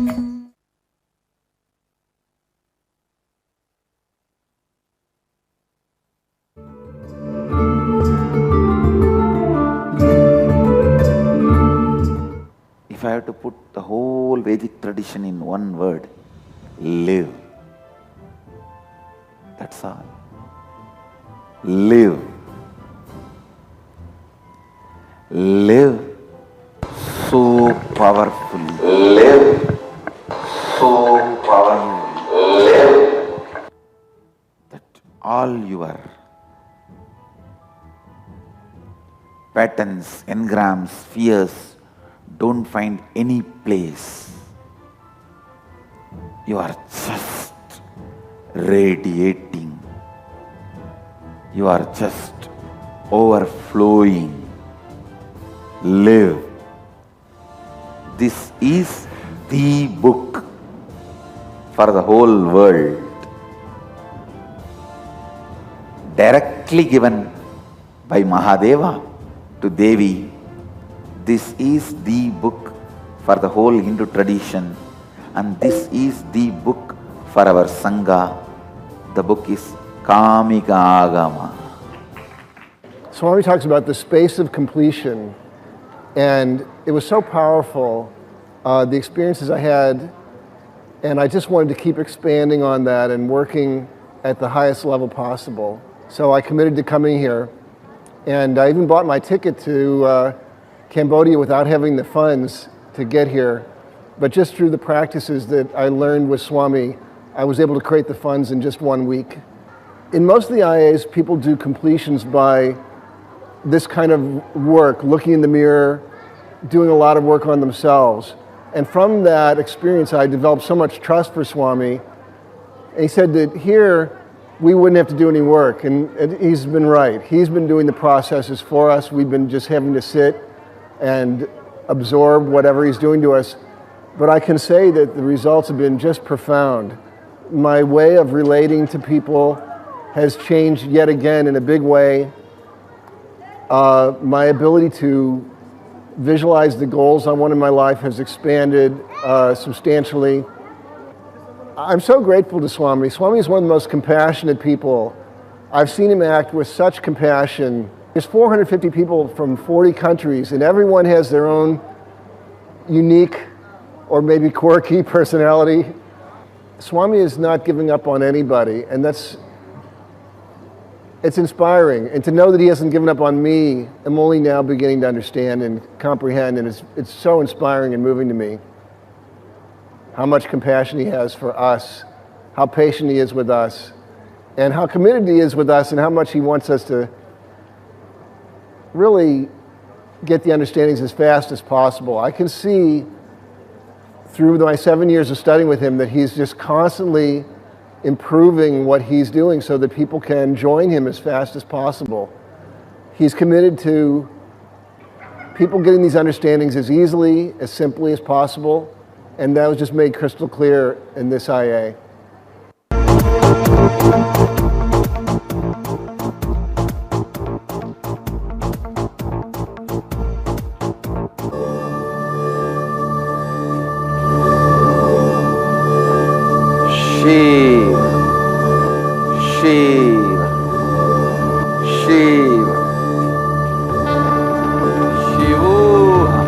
If I have to put the whole Vedic tradition in one word, live. That's all. Live. Live so powerfully. Live so powerfully. Live that all your patterns, engrams, fears don't find any place. You are just radiating. You are just overflowing. Live. This is the book for the whole world. Directly given by Mahadeva to Devi. This is the book for the whole Hindu tradition, and this is the book for our Sangha. The book is Kamika Agama. Swami talks about the space of completion, and it was so powerful, the experiences I had, and I just wanted to keep expanding on that and working at the highest level possible. So I committed to coming here. And I even bought my ticket to Cambodia without having the funds to get here. But just through the practices that I learned with Swami, I was able to create the funds in just 1 week. In most of the IAs, people do completions by this kind of work, looking in the mirror, doing a lot of work on themselves. And from that experience, I developed so much trust for Swami. And he said that here, we wouldn't have to do any work. And he's been right. He's been doing the processes for us. We've been just having to sit and absorb whatever he's doing to us. But I can say that the results have been just profound. My way of relating to people has changed yet again in a big way. My ability to visualize the goals I want in my life has expanded substantially. I'm so grateful to Swami. Swami is one of the most compassionate people. I've seen him act with such compassion. There's 450 people from 40 countries, and everyone has their own unique or maybe quirky personality. Swami is not giving up on anybody, and it's inspiring. And to know that he hasn't given up on me, I'm only now beginning to understand and comprehend, and it's so inspiring and moving to me. How much compassion he has for us, how patient he is with us, and how committed he is with us, and how much he wants us to really get the understandings as fast as possible. I can see through my 7 years of studying with him that he's just constantly improving what he's doing so that people can join him as fast as possible. He's committed to people getting these understandings as easily, as simply as possible, and that was just made crystal clear in this IA. Shiva, Shiva, Shiva, Shiva.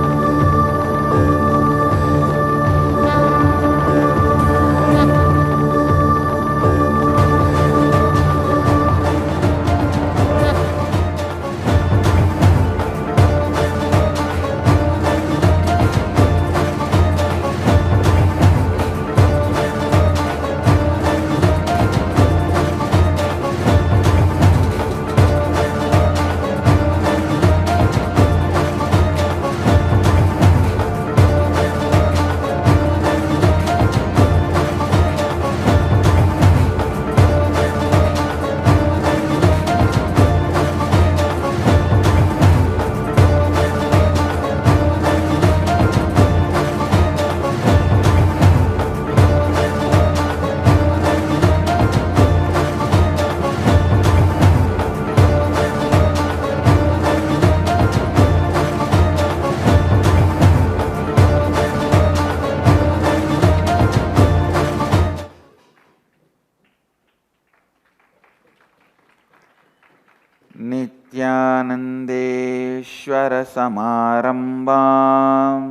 नित्यानन्देश्वर समारम्भां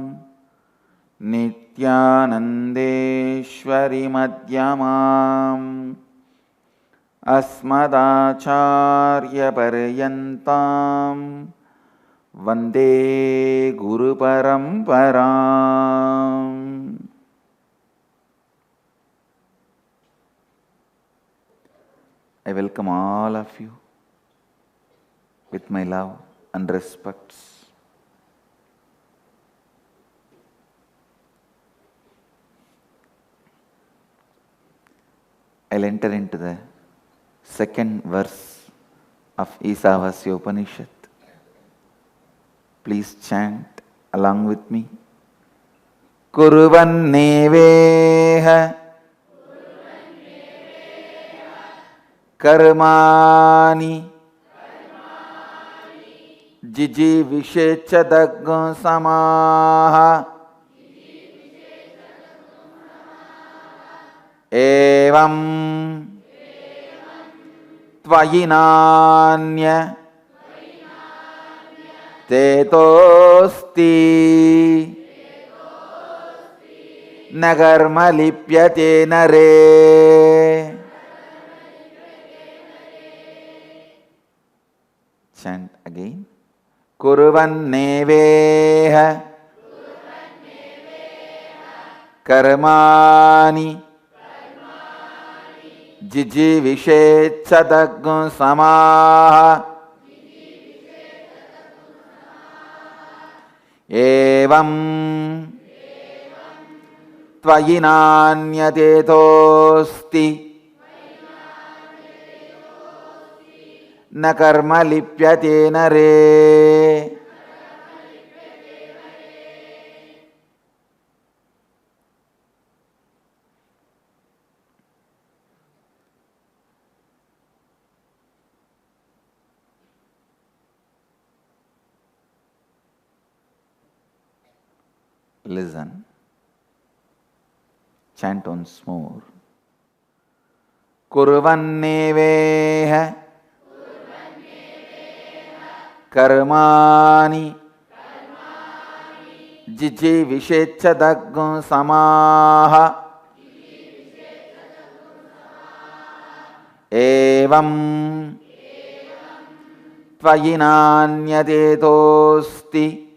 नित्यानन्देश्वरि मध्यमाम् अस्मदाचार्यपर्यन्तां वन्दे गुरुपरम्पराम्. I welcome all of you with my love and respects. I'll enter into the second verse of Isavasya Upanishad. Please chant along with me. Kuruvanneveha karmani जिजीविषेच्छदग्गो समाः एवं त्वयि नान्य तेतोऽस्ति न कर्म लिप्यते नरे. Chant again. Kuruvanneveha karmani jijivishetsadaggu samaha evam tvayinanyatetosti na karma lipyate nare. Listen. Chant once more. Kurvanneveha karmani jijivishetsadaggu samaha evam tvayinanyatetosti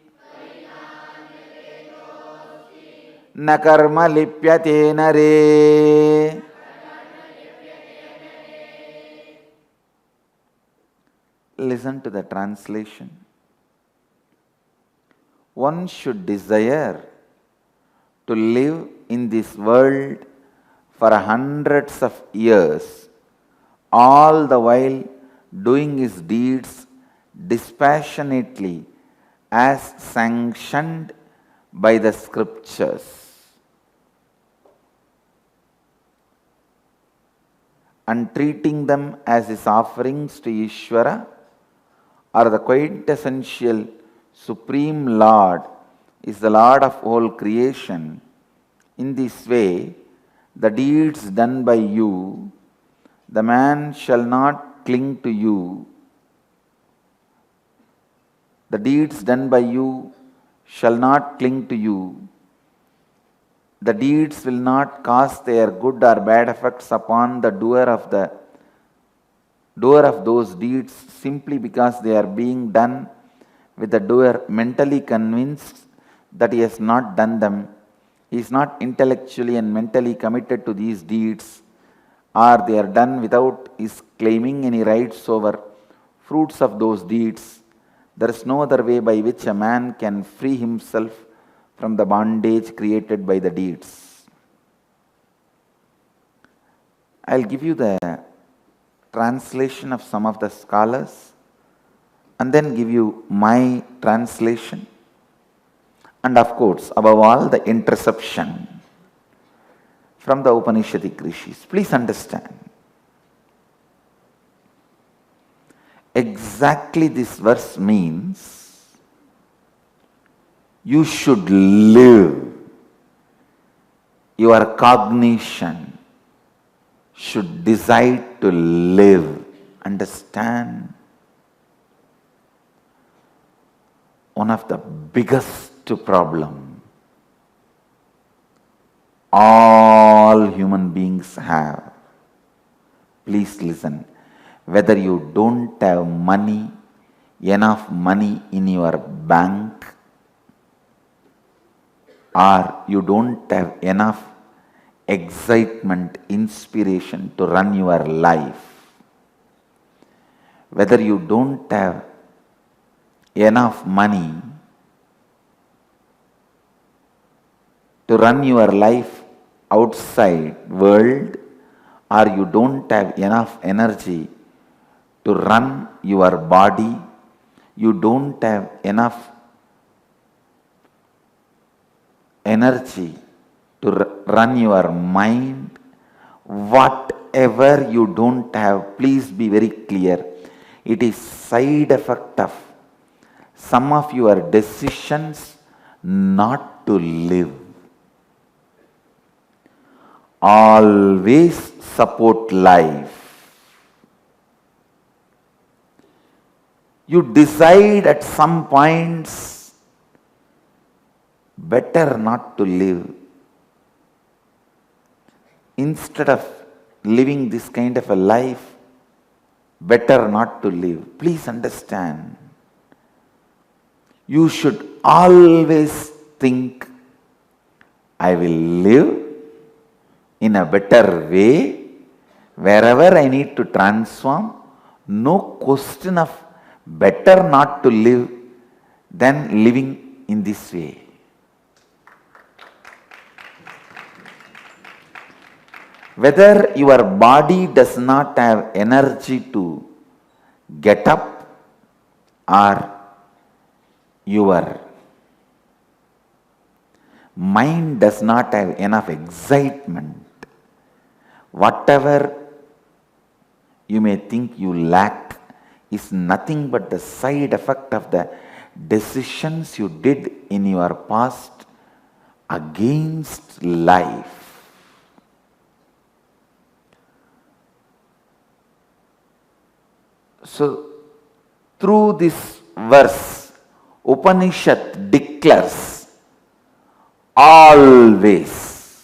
na karma lipyate nare. Listen to the translation. One should desire to live in this world for hundreds of years, all the while doing his deeds dispassionately as sanctioned by the scriptures, and treating them as his offerings to Ishvara or the quintessential Supreme Lord is the Lord of all creation. In this way, the deeds done by you, the man shall not cling to you. The deeds done by you shall not cling to you. The deeds will not cause their good or bad effects upon the doer of those deeds simply because they are being done with the doer mentally convinced that he has not done them. He is not intellectually and mentally committed to these deeds, or they are done without his claiming any rights over fruits of those deeds. There is no other way by which a man can free himself from the bondage created by the deeds. I'll give you the translation of some of the scholars and then give you my translation, and of course, above all, the interception from the Upanishadic rishis. Please understand. Exactly this verse means you should live. Your cognition should decide to live. Understand? One of the biggest problem all human beings have. Please listen. Whether you don't have money, enough money in your bank, or you don't have enough excitement, inspiration to run your life, whether you don't have enough money to run your life outside world, or you don't have enough energy to run your body, you don't have enough energy to run your mind, whatever you don't have, please be very clear. It is side effect of some of your decisions not to live. Always support life. You decide at some points better not to live. Instead of living this kind of a life, better not to live. Please understand. You should always think, I will live in a better way. Wherever I need to transform, no question of better not to live than living in this way. Whether your body does not have energy to get up or your mind does not have enough excitement, whatever you may think you lack is nothing but the side effect of the decisions you did in your past against life. So, through this verse, Upanishad declares, always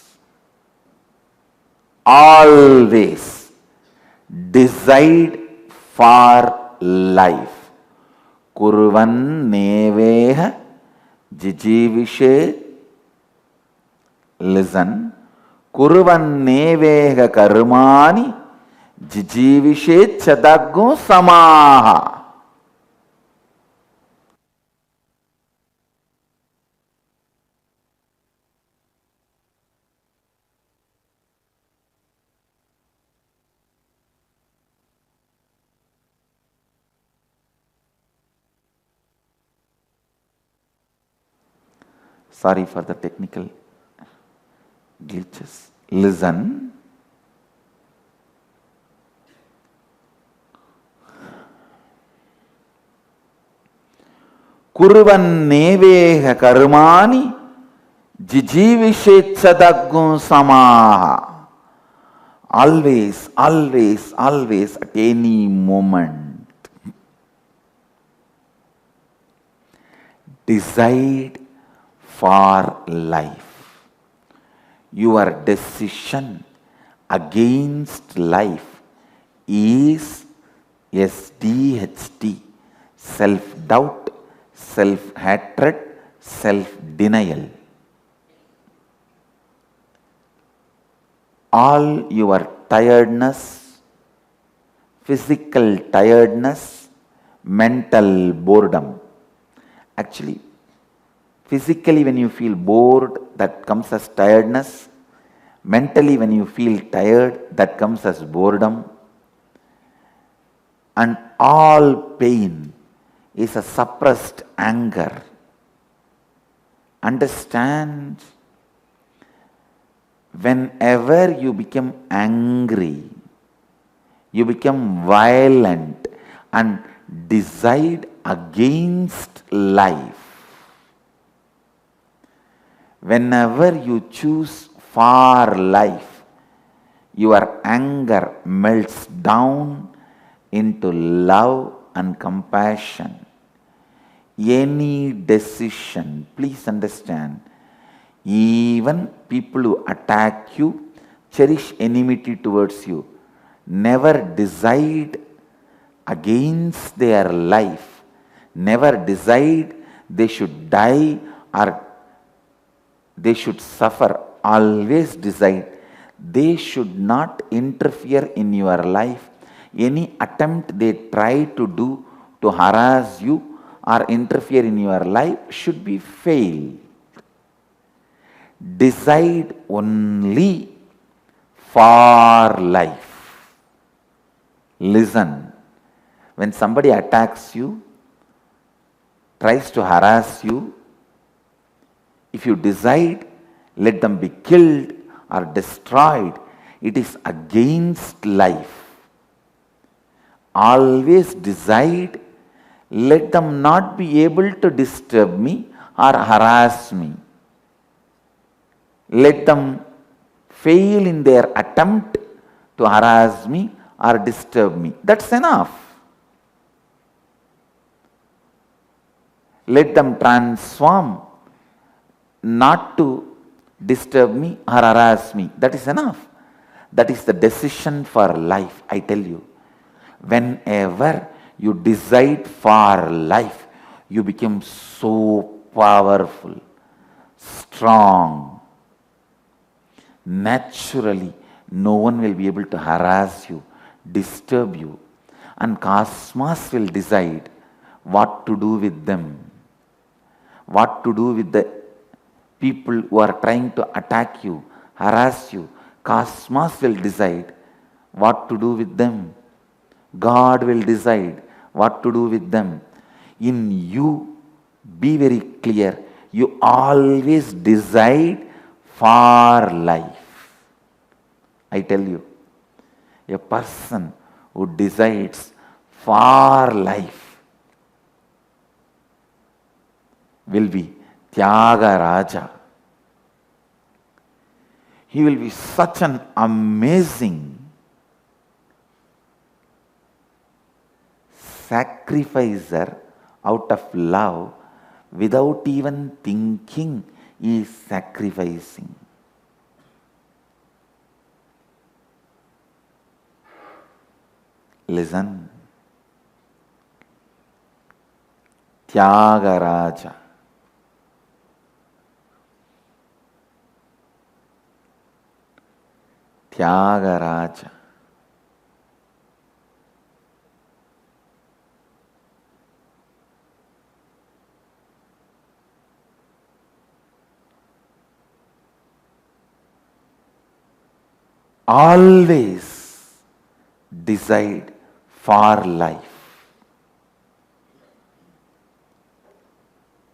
decide for life. Kurvan neveha jijivishe. Listen. Kurvan neveha karmani jijivishe chadaggo samaha. Sorry for the technical glitches. Listen. Kurvan neveha karmani jijivishetsadaggun samaha. Always at any moment decide for life. Your decision against life is SDHT, self-doubt, self-hatred, self-denial. All your tiredness, physical tiredness, mental boredom. Actually, physically when you feel bored, that comes as tiredness. Mentally when you feel tired, that comes as boredom. And all pain is a suppressed anger. Understand? Whenever you become angry, you become violent and decide against life. Whenever you choose for life, your anger melts down into love and compassion. Any decision, please understand, even people who attack you, cherish enmity towards you, never decide against their life, never decide they should die or they should suffer. Always decide they should not interfere in your life. Any attempt they try to do to harass you or interfere in your life should be failed. Decide only for life. Listen. When somebody attacks you, tries to harass you, if you decide, let them be killed or destroyed, it is against life. Always decide, let them not be able to disturb me or harass me. Let them fail in their attempt to harass me or disturb me. That's enough. Let them transform not to disturb me or harass me. That is enough. That is the decision for life, I tell you. Whenever you decide for life, you become so powerful, strong. Naturally, no one will be able to harass you, disturb you, and cosmos will decide what to do with them, what to do with the people who are trying to attack you, harass you. Cosmos will decide what to do with them. God will decide what to do with them. In you, be very clear, you always decide for life. I tell you, a person who decides for life will be Tyagaraja. He will be such an amazing sacrificer out of love, without even thinking he is sacrificing. Listen. Tyagaraja. Tyagaraja. Always decide for life.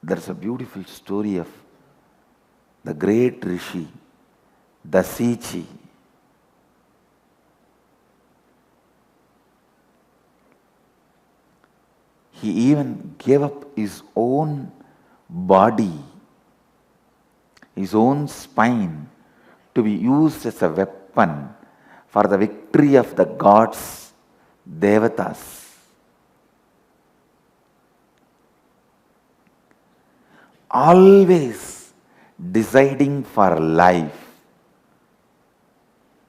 There's a beautiful story of the great Rishi, Dasichi. He even gave up his own body, his own spine, to be used as a weapon for the victory of the gods, Devatas. Always deciding for life.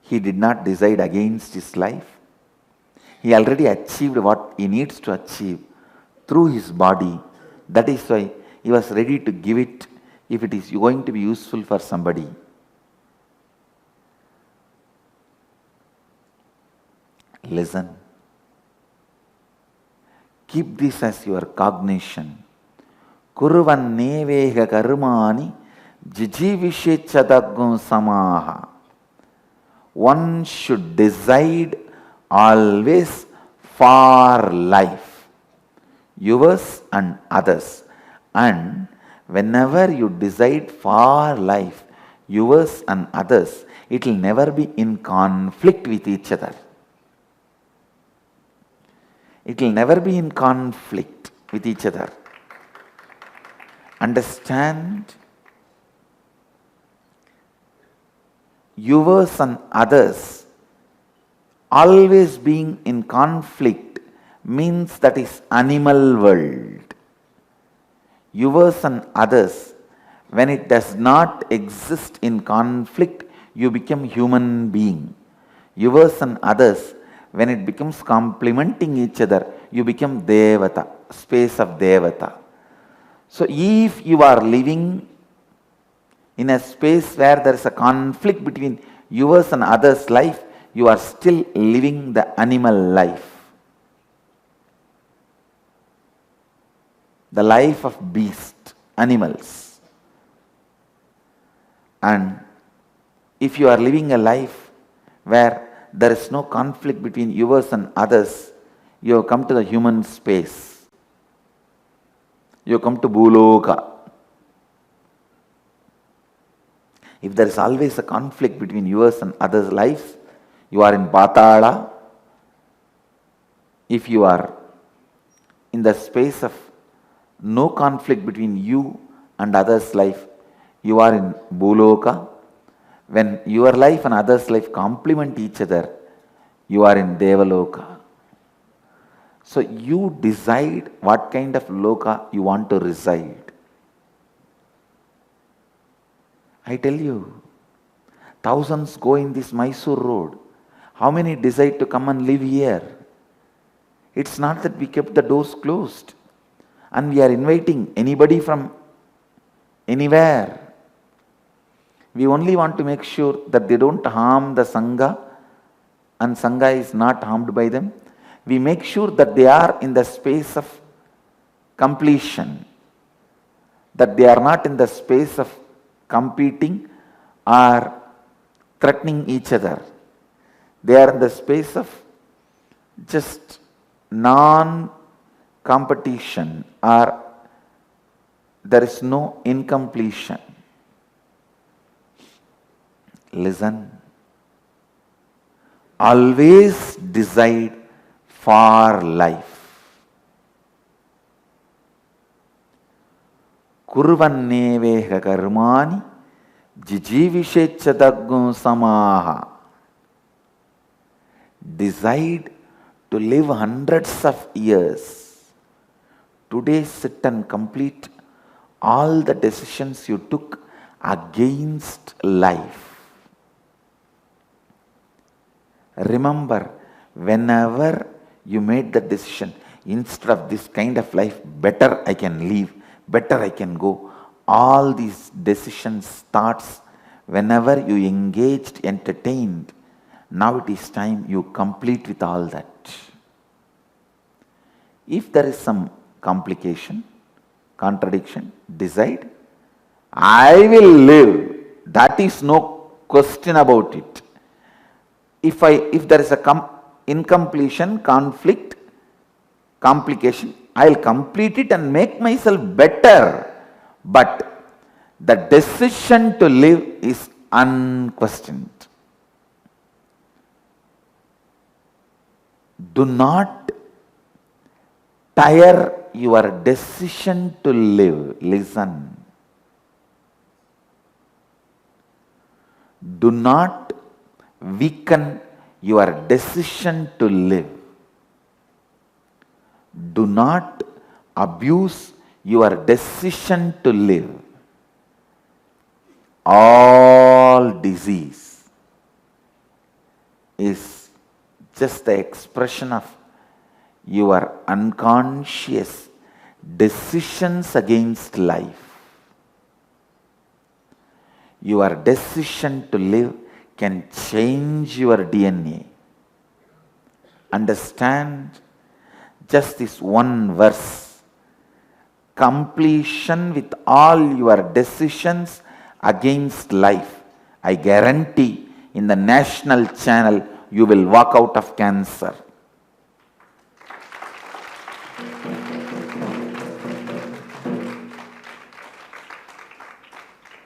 He did not decide against his life. He already achieved what he needs to achieve through his body. That is why he was ready to give it if it is going to be useful for somebody. Listen. Keep this as your cognition. Kuruvan nevega karmani jijivishechadagum samaha. One should decide always for life, yours and others. And whenever you decide for life, yours and others, it will never be in conflict with each other. It will never be in conflict with each other. Understand? Yours and others always being in conflict means that is animal world. Yours and others, when it does not exist in conflict, you become human being. Yours and others, when it becomes complementing each other, you become Devata, space of Devata. So if you are living in a space where there is a conflict between yours and others' life, you are still living the animal life. The life of beast, animals. And if you are living a life where there is no conflict between yours and others, you have come to the human space. You have come to Bhuloka. If there is always a conflict between yours and others' lives, you are in Patala. If you are in the space of no conflict between you and others' life, you are in Bhuloka. When your life and others' life complement each other, you are in Devaloka. So you decide what kind of loka you want to reside. I tell you, thousands go in this Mysore road. How many decide to come and live here? It's not that we kept the doors closed and we are inviting anybody from anywhere. We only want to make sure that they don't harm the Sangha and Sangha is not harmed by them. We make sure that they are in the space of completion, that they are not in the space of competing or threatening each other. They are in the space of just non-competition, or there is no incompletion. Listen. Always decide for life. Kurvanneveha karmani jijivishechadaggu samaha. Decide to live hundreds of years. Today sit and complete all the decisions you took against life. Remember, whenever you made the decision, instead of this kind of life, better I can live, better I can go. All these decisions, thoughts, whenever you engaged, entertained, now it is time you complete with all that. If there is some complication, contradiction, decide, I will live. That is no question about it. If there is a incompletion, conflict, complication, I will complete it and make myself better. But the decision to live is unquestioned. Do not tire your decision to live. Listen. Do not weaken your decision to live. Do not abuse your decision to live. All disease is just the expression of your unconscious decisions against life. Your decision to live can change your DNA. Understand just this one verse. Completion with all your decisions against life. I guarantee in the national channel you will walk out of cancer.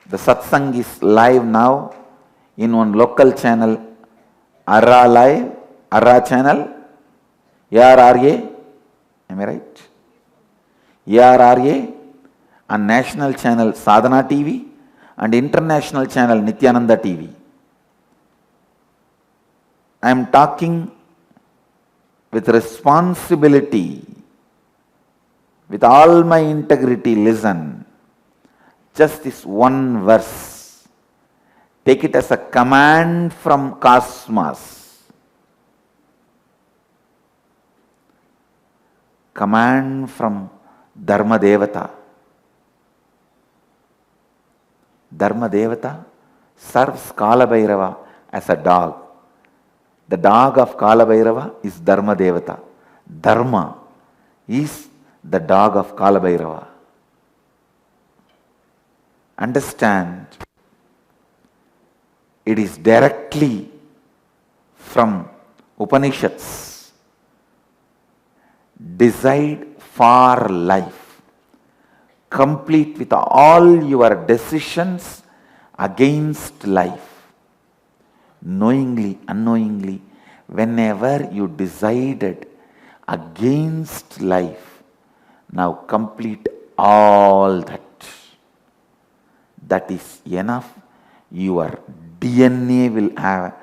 The satsang is live now in one local channel, Arra Live, Arra channel, ARRA, am I right? ARRA, and national channel Sadhana TV and international channel Nityananda TV. I am talking with responsibility, with all my integrity. Listen. Just this one verse. Take it as a command from cosmos. Command from Dharma Devata. Dharma Devata serves Kala Bhairava as a dog. The dog of Kala Bhairava is Dharma Devata. Dharma is the dog of Kala Bhairava. Understand, it is directly from Upanishads. Decide for life. Complete with all your decisions against life. Knowingly, unknowingly, whenever you decided against life, now complete all that. That is enough. Your DNA will have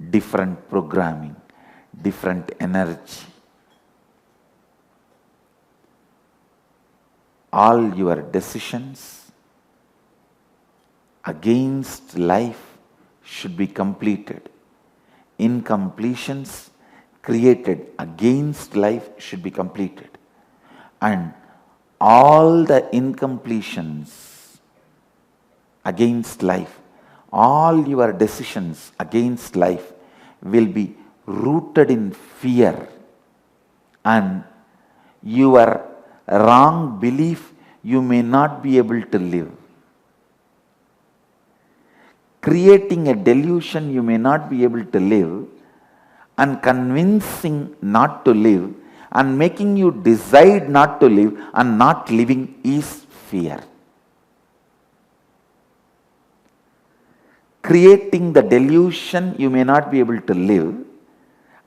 different programming, different energy. All your decisions against life should be completed. Incompletions created against life should be completed. And all the incompletions against life, all your decisions against life will be rooted in fear, and your wrong belief you may not be able to live. Creating a delusion you may not be able to live, and convincing not to live, and making you decide not to live and not living is fear. Creating the delusion you may not be able to live,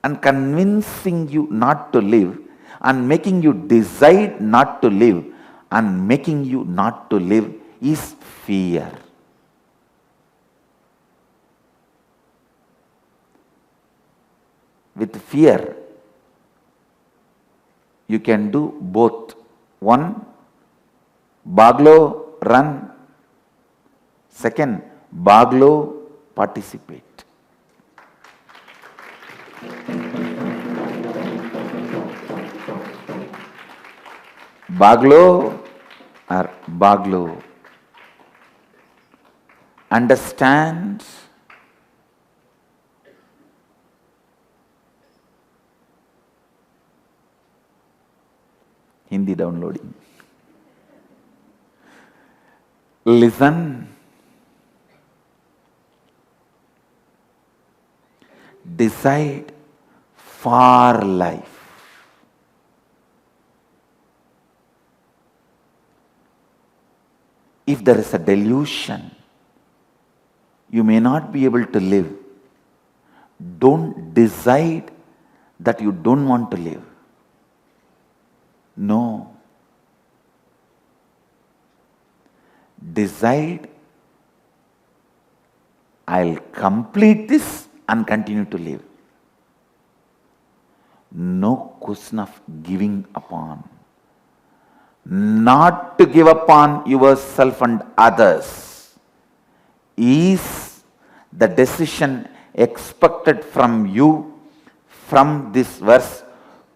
and convincing you not to live, and making you decide not to live, and making you not to live is fear. With fear, you can do both. One, Baglo, run. Second, Baglo, participate. Baglo or Baglo. Understand Hindi downloading. Listen. Decide for life. If there is a delusion, you may not be able to live. Don't decide that you don't want to live. No. Decide, I'll complete this and continue to live. No question of giving upon. Not to give upon yourself and others is the decision expected from you from this verse.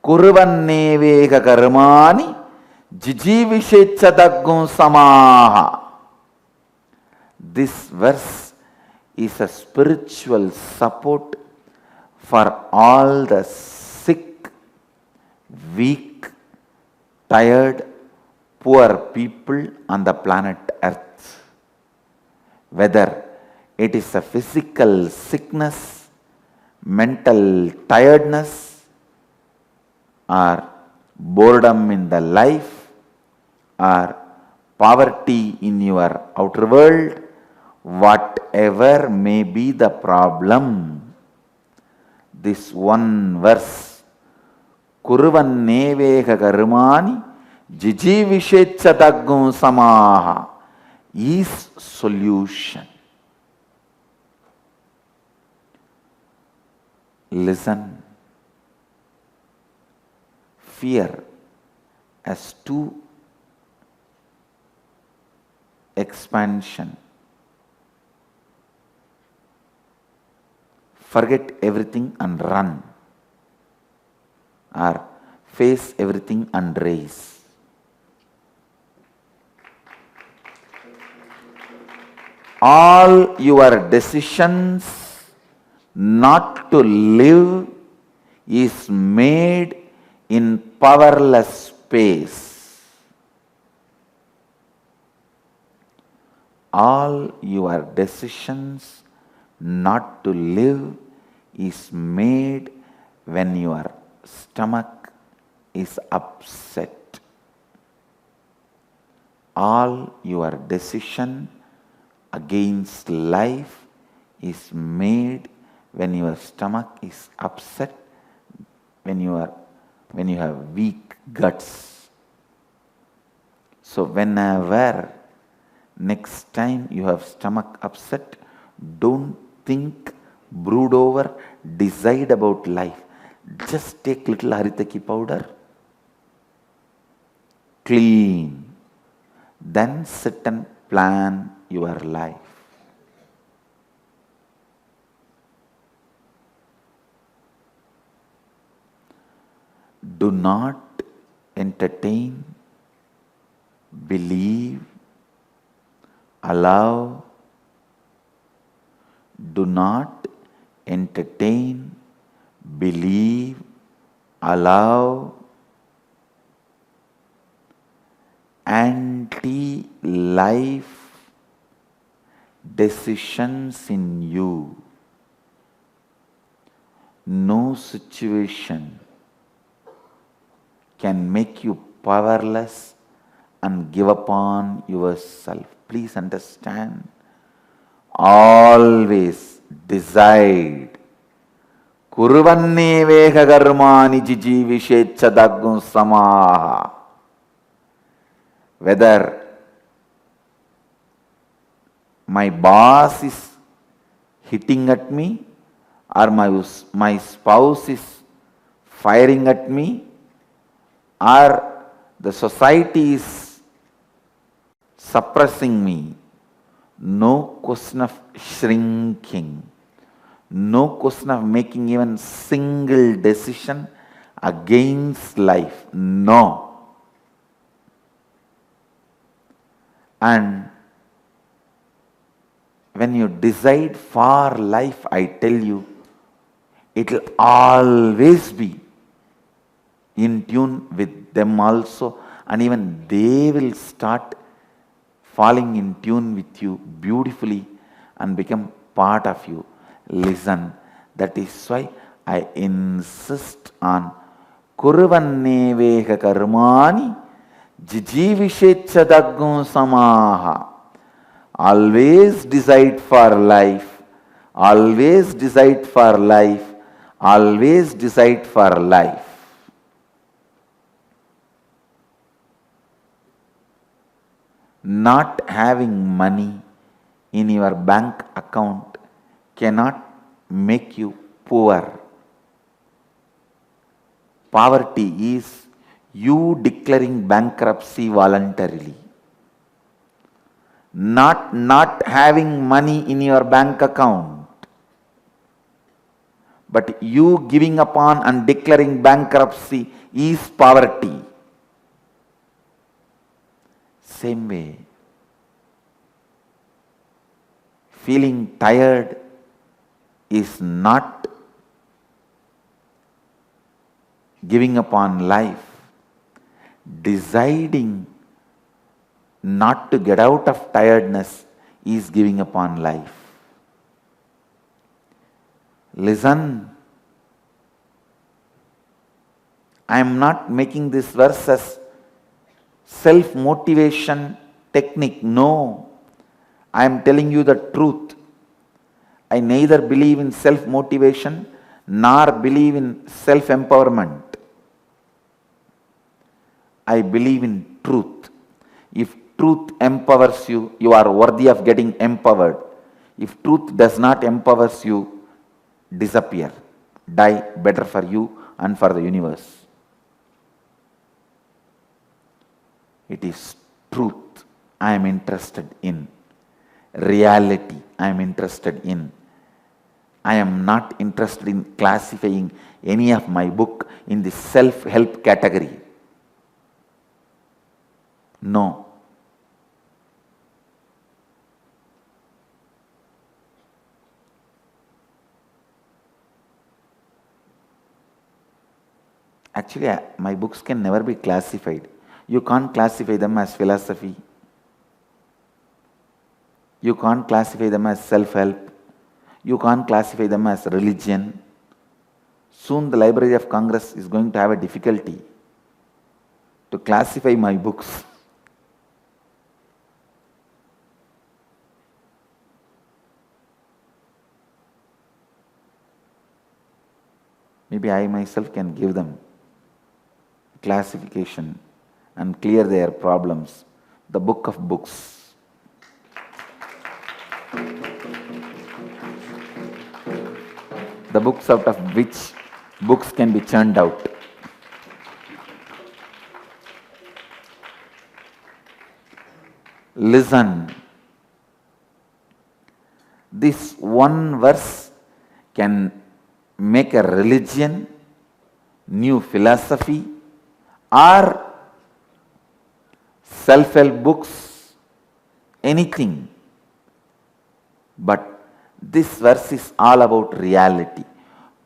Kurvanneveka karmani jijivishechadaggum samaha. This verse is a spiritual support for all the sick, weak, tired, poor people on the planet Earth. Whether it is a physical sickness, mental tiredness, or boredom in the life, or poverty in your outer world, whatever may be the problem, this one verse, Kurvanneveka karmani jijivishechadaggum samaha, is solution. Listen. Fear has two expansion. Forget everything and run, or face everything and race. All your decisions not to live is made in powerless space. All your decisions not to live is made when your stomach is upset. All your decision against life is made when your stomach is upset, when you have weak guts. So whenever next time you have stomach upset, don't think, brood over, decide about life. Just take little haritaki powder, clean, then sit and plan your life. Do not entertain, believe, allow. Do not entertain, believe, allow anti-life decisions in you. No situation can make you powerless and give upon yourself. Please understand. Always decide. Kuruvanne veka karmani jijivishecha samaha. Whether my boss is hitting at me, or my spouse is firing at me, or the society is suppressing me, no question of shrinking, no question of making even single decision against life. No. And when you decide for life, I tell you, it will always be in tune with them also, and even they will start falling in tune with you beautifully and become part of you. Listen, that is why I insist on Kuruvanne veka karmani jijivishecha samaha. Always decide for life. Always decide for life. Always decide for life. Not having money in your bank account cannot make you poor. Poverty is you declaring bankruptcy voluntarily. Not having money in your bank account, but you giving upon and declaring bankruptcy is poverty. Same way, feeling tired is not giving upon life. Deciding not to get out of tiredness is giving upon life. Listen, I am not making this verse as self-motivation technique. No, I am telling you the truth. I neither believe in self-motivation nor believe in self-empowerment. I believe in truth. If truth empowers you, you are worthy of getting empowered. If truth does not empower you, disappear, die, better for you and for the universe. It is truth I am interested in. Reality I am interested in. I am not interested in classifying any of my book in the self-help category. No. Actually, my books can never be classified. You can't classify them as philosophy. You can't classify them as self-help. You can't classify them as religion. Soon the Library of Congress is going to have a difficulty to classify my books. Maybe I myself can give them classification and clear their problems. The book of books. The books out of which books can be churned out. Listen. This one verse can make a religion, new philosophy, or self-help books, anything. But this verse is all about reality.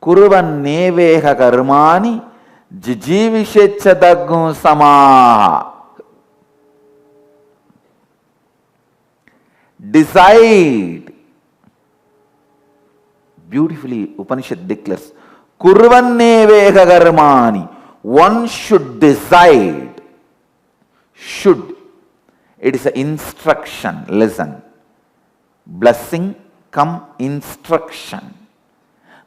Kuruvanneveha karmani jijivishechadaggum samaha. Decide. Beautifully Upanishad declares, Kurvanneveha karmani. One should decide. Should. It is an instruction. Listen. Blessing come instruction.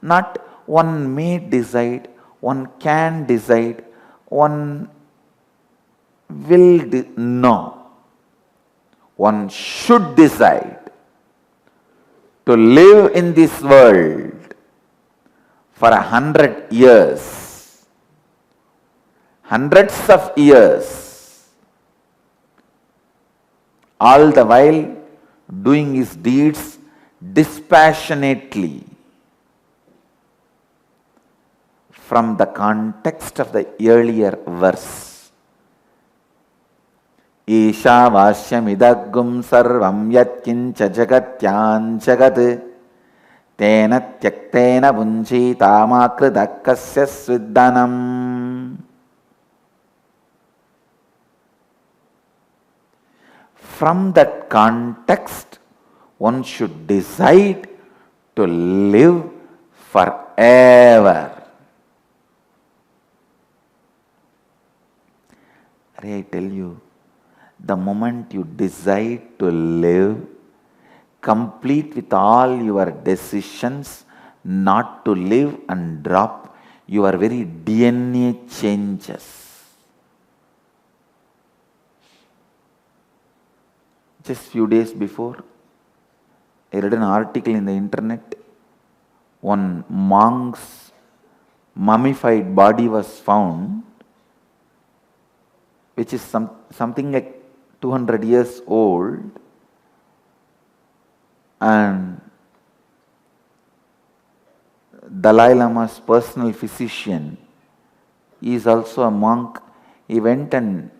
Not one may decide, one can decide, one will no. One should decide to live in this world for 100 years, hundreds of years, all the while doing his deeds dispassionately. From the context of the earlier verse, Isha vashyamidaggum sarvam yatkincha jagatyan jagat tena tyaktena bunjitamakridakasya sviddanam. From that context, one should decide to live forever. I tell you, the moment you decide to live, complete with all your decisions not to live and drop, your very DNA changes. Just few days before, I read an article in the internet. One monk's mummified body was found, which is something like 200 years old, and Dalai Lama's personal physician, he is also a monk. He went and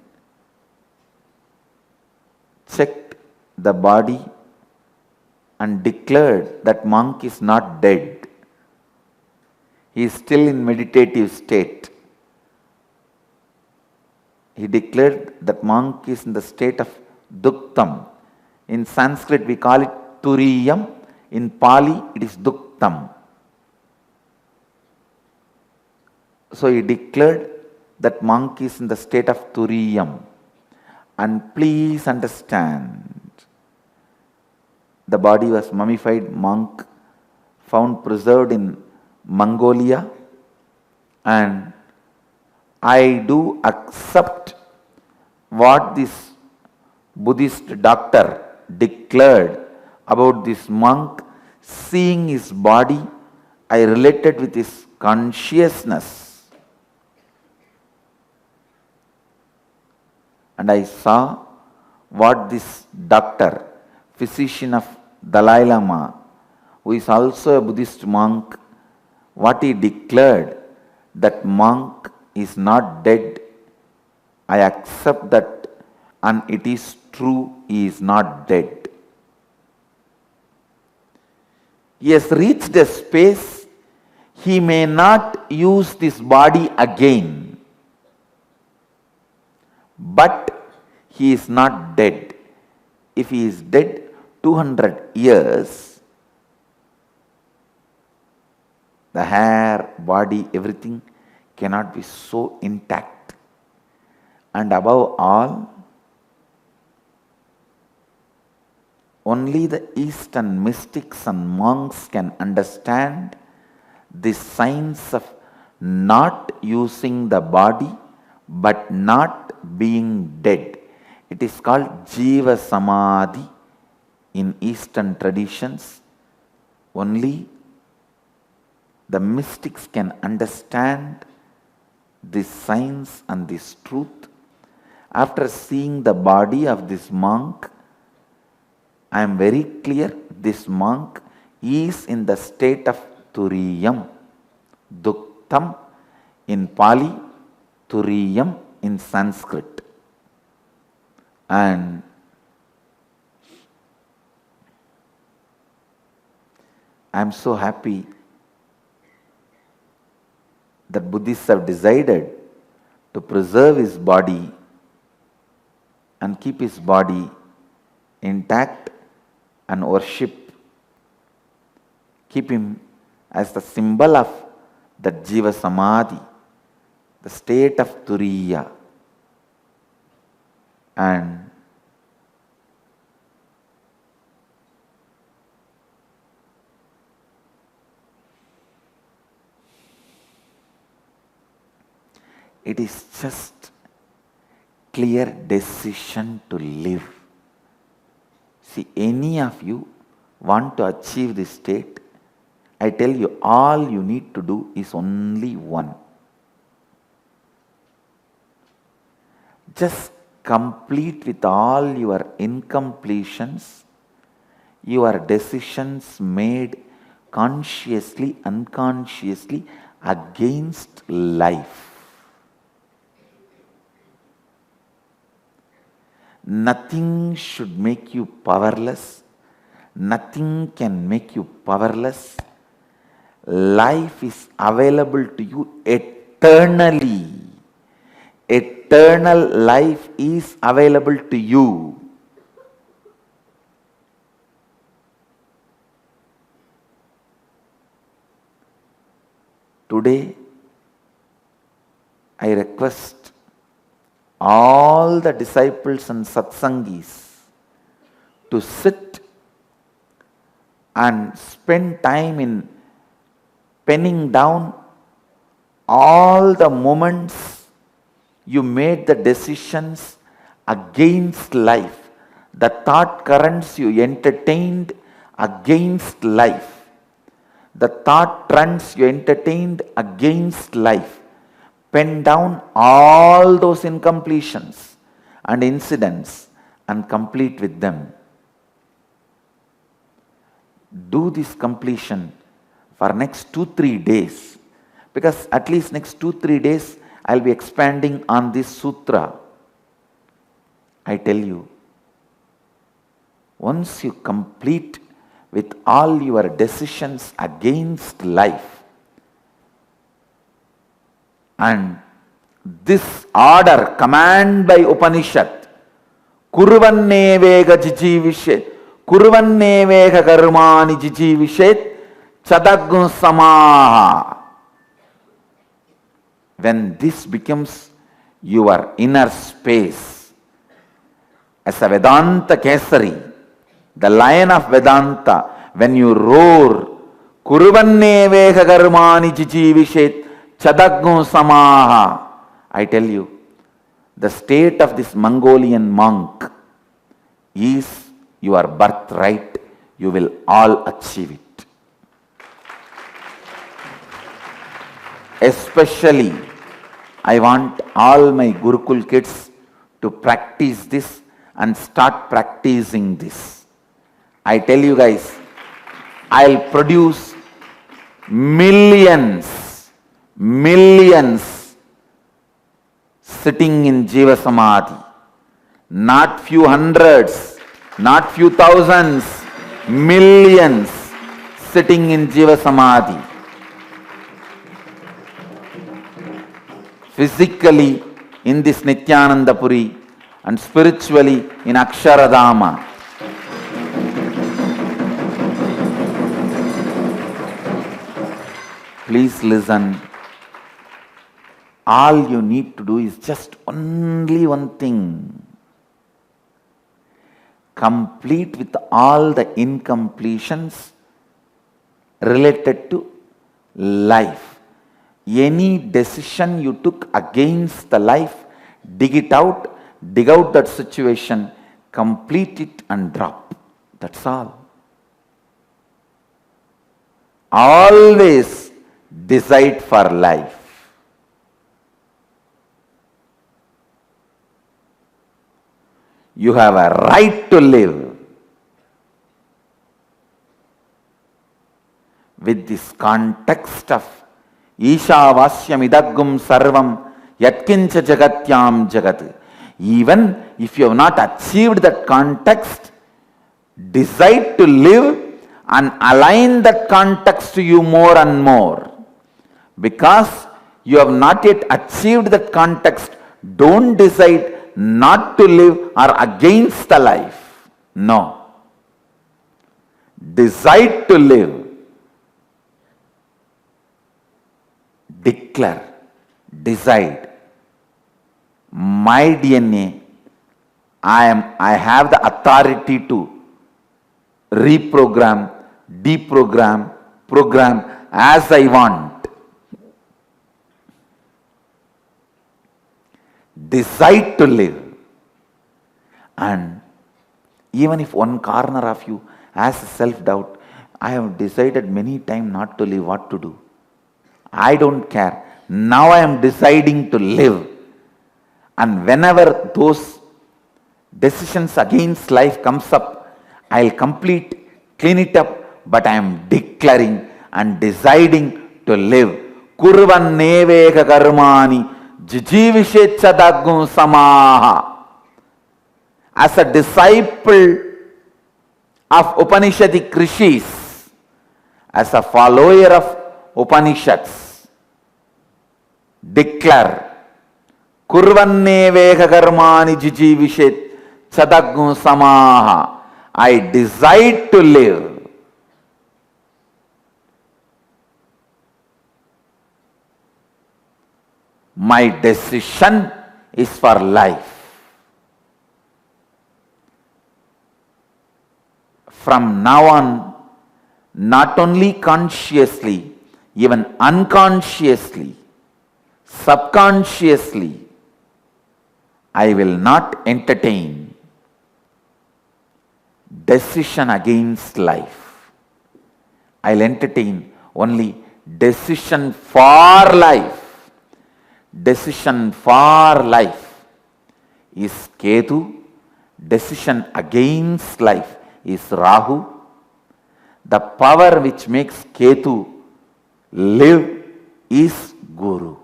checked the body and declared that monk is not dead. He is still in meditative state. He declared that monk is in the state of duktam. In Sanskrit we call it turiyam. In Pali it is duktam. So he declared that monk is in the state of turiyam. And please understand, the body was mummified monk, found preserved in Mongolia, and I do accept what this Buddhist doctor declared about this monk. Seeing his body, I related with his consciousness. And I saw what this doctor, physician of Dalai Lama, who is also a Buddhist monk, what he declared, that monk is not dead. I accept that, and it is true, he is not dead. He has reached a space, he may not use this body again, but he is not dead. If he is dead 200 years, the hair, body, everything cannot be so intact. And above all, only the Eastern mystics and monks can understand the science of not using the body but not being dead. It is called Jiva Samadhi in Eastern traditions. Only the mystics can understand this science and this truth. After seeing the body of this monk, I am very clear this monk is in the state of turiyam, duktam. in Pali, Turiyam in Sanskrit. And I am so happy that Buddhists have decided to preserve his body and keep his body intact and worship, keep him as the symbol of that Jiva Samadhi, the state of Turiya. And it is just clear decision to live. See, any of you want to achieve this state, I tell you, all you need to do is only one. Just complete with all your incompletions, your decisions made consciously, unconsciously against life. Nothing should make you powerless. Nothing can make you powerless. Life is available to you eternally. Eternal life is available to you. Today, I request all the disciples and satsangis to sit and spend time in penning down all the moments you made the decisions against life, the thought currents you entertained against life, the thought trends you entertained against life. Pen down all those incompletions and incidents and complete with them. Do this completion for next 2-3 days, because at least next 2-3 days I'll be expanding on this sutra. I tell you, once you complete with all your decisions against life, and this order, command by Upanishad, Kurvannevega jijivishet, Kurvannevega karmani jijivishet, Chadagnu samaha. When this becomes your inner space, as a Vedanta Kesari, the lion of Vedanta, when you roar, Kurvannevega karmani jijivishet, Chadagnu samaha, I tell you, the state of this Mongolian monk is your birthright. You will all achieve it. Especially, I want all my Gurukul kids to practice this and start practicing this. I tell you guys, I'll produce millions sitting in Jiva Samadhi. Not few hundreds, not few thousands, millions sitting in Jiva Samadhi. Physically in this Nityananda Puri and spiritually in Aksharadhama. Please listen. All you need to do is just only one thing. Complete with all the incompletions related to life. Any decision you took against the life, dig out that situation, complete it and drop. That's all. Always decide for life. You have a right to live. With this context of Ishavasyamidagum sarvam yatkincha jagatyam jagat. Even if you have not achieved that context, decide to live and align that context to you more and more. Because you have not yet achieved that context, don't decide not to live or against the life. No. Decide to live. Declare. Decide. My DNA, I have the authority to reprogram, deprogram, program as I want. Decide to live. And even if one corner of you has self-doubt, I have decided many times not to live, what to do? I don't care. Now I am deciding to live. And whenever those decisions against life comes up, I'll clean it up, but I am declaring and deciding to live. Kurvan neveka karmani jijivishetchadagum samaha. As a disciple of Upanishadic Rishis, as a follower of Upanishads, declare Kurvanne veka karmani jijivishet chadagum samaha. I decide to live. My decision is for life. From now on, not only consciously, even unconsciously, subconsciously, I will not entertain decision against life. I'll entertain only decision for life. Decision for life is Ketu. Decision against life is Rahu. The power which makes Ketu live is Guru.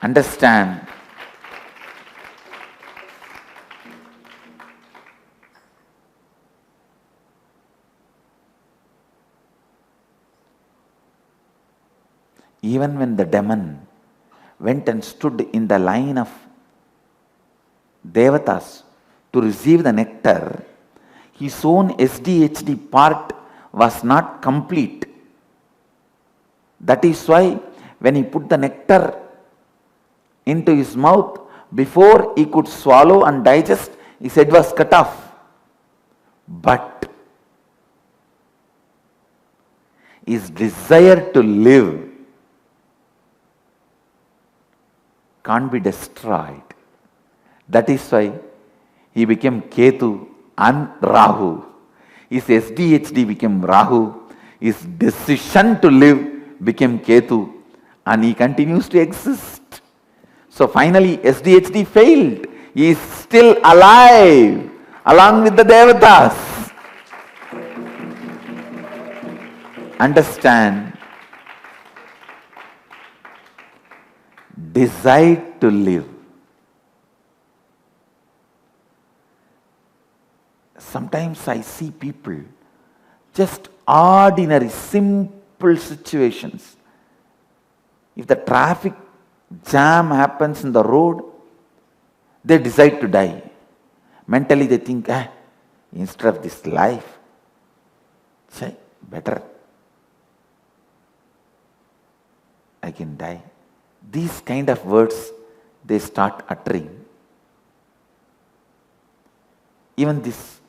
Understand? Even when the demon went and stood in the line of Devatas to receive the nectar, his own SDHD part was not complete. That is why when he put the nectar into his mouth, before he could swallow and digest, his head was cut off. But his desire to live can't be destroyed. That is why he became Ketu and Rahu. His SDHD became Rahu. His decision to live became Ketu, and he continues to exist. So finally SDHD failed. He is still alive along with the Devatas. Understand? Decide to live. Sometimes I see people, just ordinary, simple situations. If the traffic jam happens in the road, they decide to die. Mentally they think, instead of this life, better I can die. These kind of words they start uttering. Even this,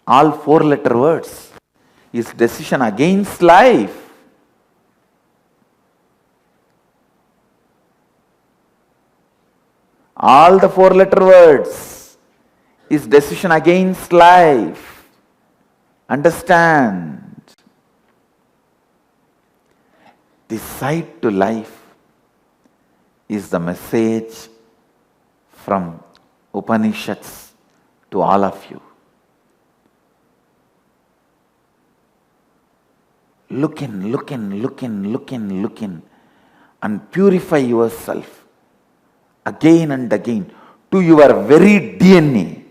all 4-letter words, is decision against life. All the 4-letter words is decision against life. Understand? Decide to life is the message from Upanishads to all of you. look in, look in, look in, look in, look in, and purify yourself again and again to your very DNA.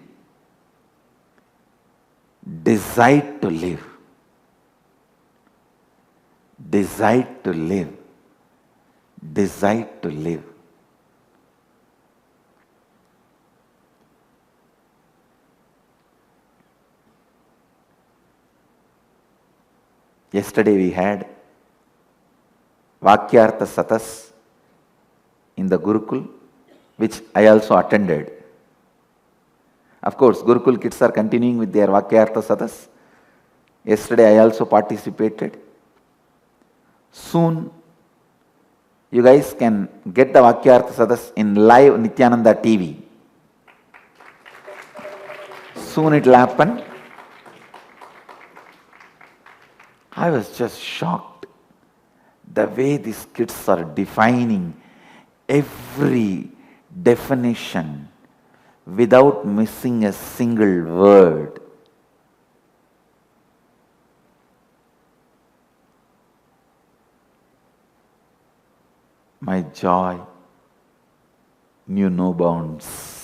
Decide to live. Decide to live. Decide to live. Yesterday we had Vakyartha Satas in the Gurukul, which I also attended. Of course, Gurukul kids are continuing with their Vakyartha Satas. Yesterday I also participated. Soon you guys can get the Vakyartha Satas in live Nityananda TV. Soon it will happen. I was just shocked the way these kids are defining every definition without missing a single word. My joy knew no bounds.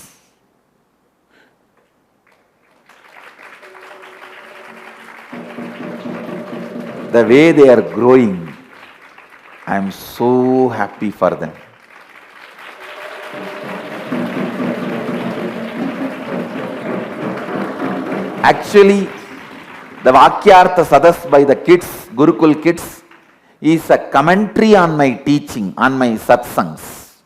The way they are growing, I am so happy for them. Actually, the Vakyartha Sadas by the kids, Gurukul kids, is a commentary on my teaching, on my satsangs.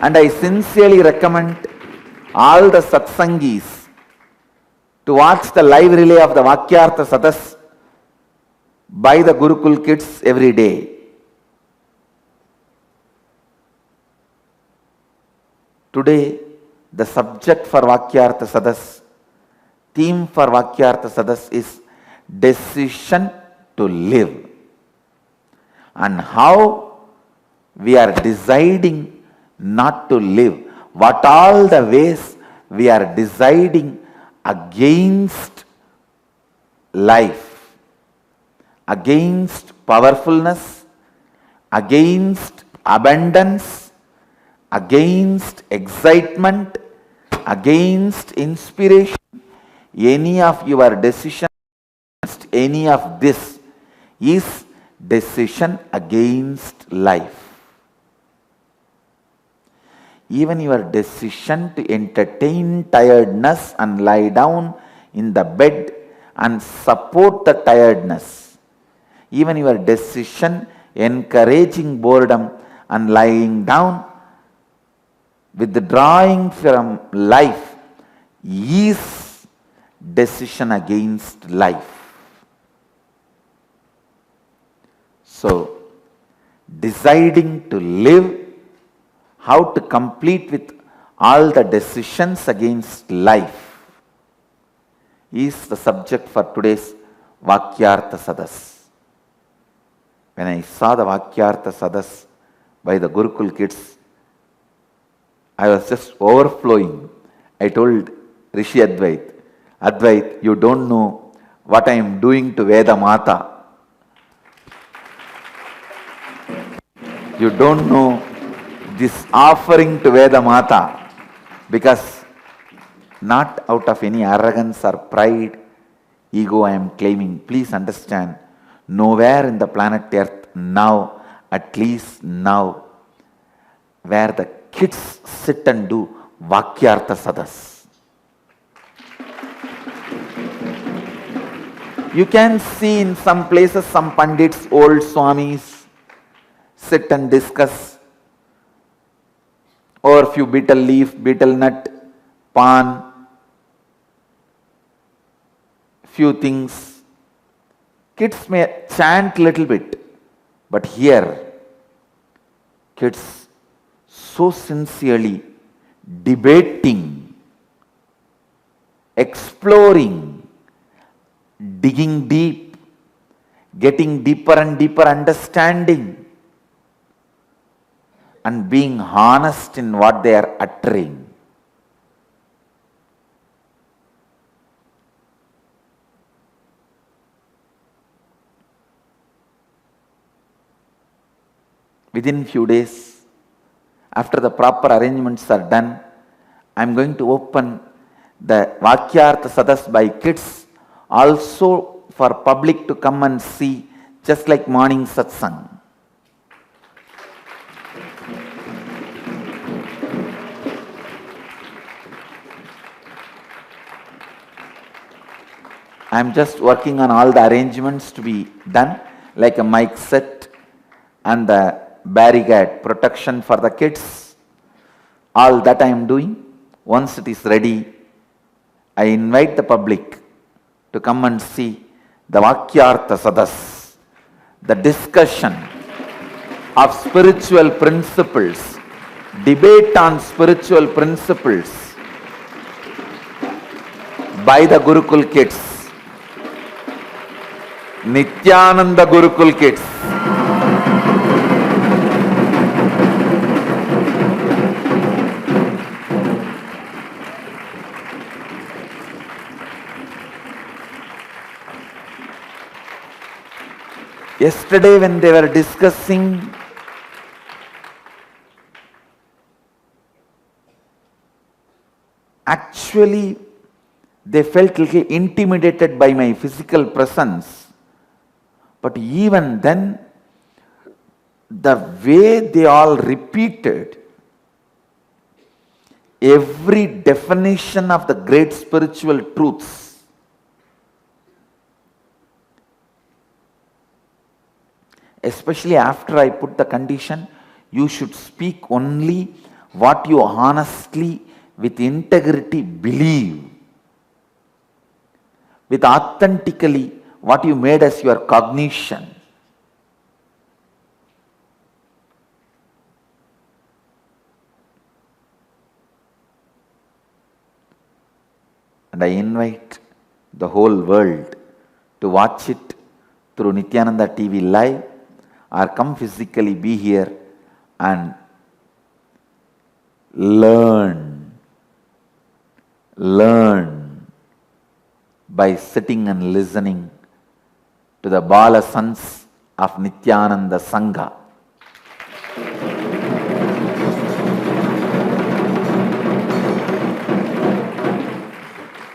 And I sincerely recommend all the satsangis to watch the live relay of the Vakyartha Sadas by the Gurukul kids every day. Today, the subject for Vakyartha Sadas, theme for Vakyartha Sadas is decision to live. And how we are deciding not to live. What all the ways we are deciding against life, against powerfulness, against abundance, against excitement, against inspiration. Any of your decisions, any of this is decision against life. Even your decision to entertain tiredness and lie down in the bed and support the tiredness. Even your decision encouraging boredom and lying down, withdrawing from life, is decision against life. So, deciding to live, how to complete with all the decisions against life, is the subject for today's Vakyartha Sadas. When I saw the Vakyartha Sadas by the Gurukul kids, I was just overflowing. I told Rishi Advait, Advait, you don't know what I am doing to Veda Mata. You don't know this offering to Veda Mata, because not out of any arrogance or pride, ego I am claiming. Please understand, nowhere in the planet Earth now, at least now, where the kids sit and do Vakyartha Sadas. You can see in some places some Pandits, old Swamis, sit and discuss over few betel leaf, betel nut, pan, few things. Kids may chant little bit, but here, kids so sincerely debating, exploring, digging deep, getting deeper and deeper understanding, and being honest in what they are uttering. within few days, after the proper arrangements are done, I am going to open the Vakyartha Sadas by kids also for public to come and see, just like morning satsang. I am just working on all the arrangements to be done, like a mic set and the barricade protection for the kids. All that I am doing. Once it is ready, I invite the public to come and see the Vakyartha Sadas, the discussion of spiritual principles, debate on spiritual principles by the Gurukul kids. Nityananda Gurukul kids. Yesterday when they were discussing actually they felt a little intimidated by my physical presence. But even then, the way they all repeated every definition of the great spiritual truths, especially after I put the condition, you should speak only what you honestly, with integrity believe, with authentically what you made as your cognition. And I invite the whole world to watch it through Nityananda TV live, or come physically be here and learn by sitting and listening to the Bala sons of Nityananda Sangha.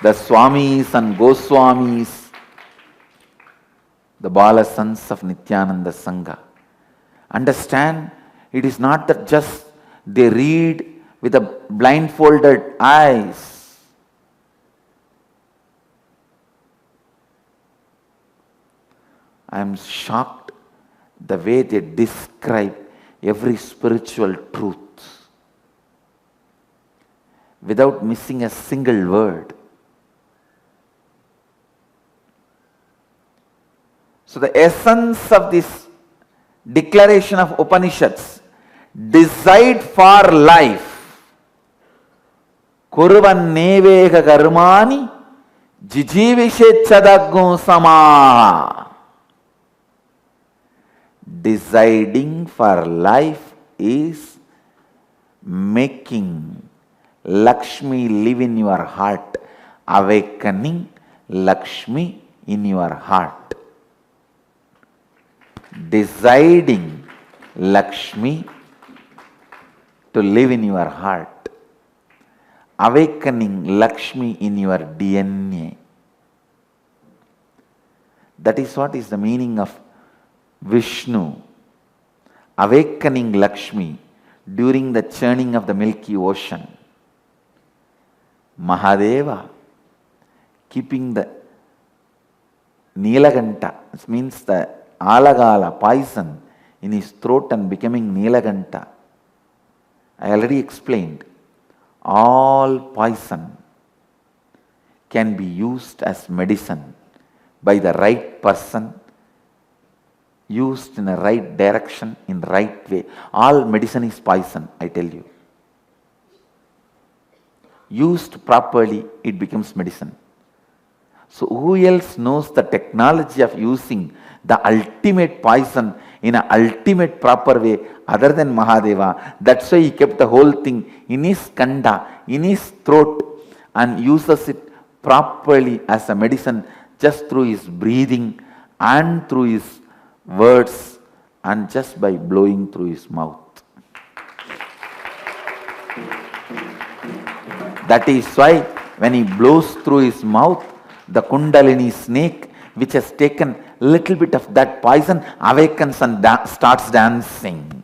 The Swamis and Goswamis, the Bala sons of Nityananda Sangha. Understand, it is not that just they read with a blindfolded eyes. I am shocked the way they describe every spiritual truth without missing a single word. So the essence of this declaration of Upanishads, decide for life, kurvan neveka karmani jijivishechadaggo samaha. Deciding for life is making Lakshmi live in your heart, awakening Lakshmi in your heart. Deciding Lakshmi to live in your heart, awakening Lakshmi in your DNA. That is what is the meaning of Vishnu, awakening Lakshmi during the churning of the Milky Ocean. Mahadeva, keeping the Nilaganta, which means the alagala, poison, in his throat and becoming Nilaganta. I already explained, all poison can be used as medicine by the right person, used in a right direction, in right way. All medicine is poison, I tell you. Used properly, it becomes medicine. So who else knows the technology of using the ultimate poison in an ultimate proper way other than Mahadeva? That's why he kept the whole thing in his kanda, in his throat, and uses it properly as a medicine just through his breathing and through his words and just by blowing through his mouth. That is why when he blows through his mouth, the Kundalini snake, which has taken little bit of that poison, awakens and starts dancing.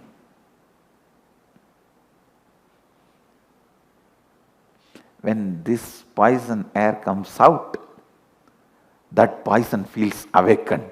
When this poison air comes out, that poison feels awakened.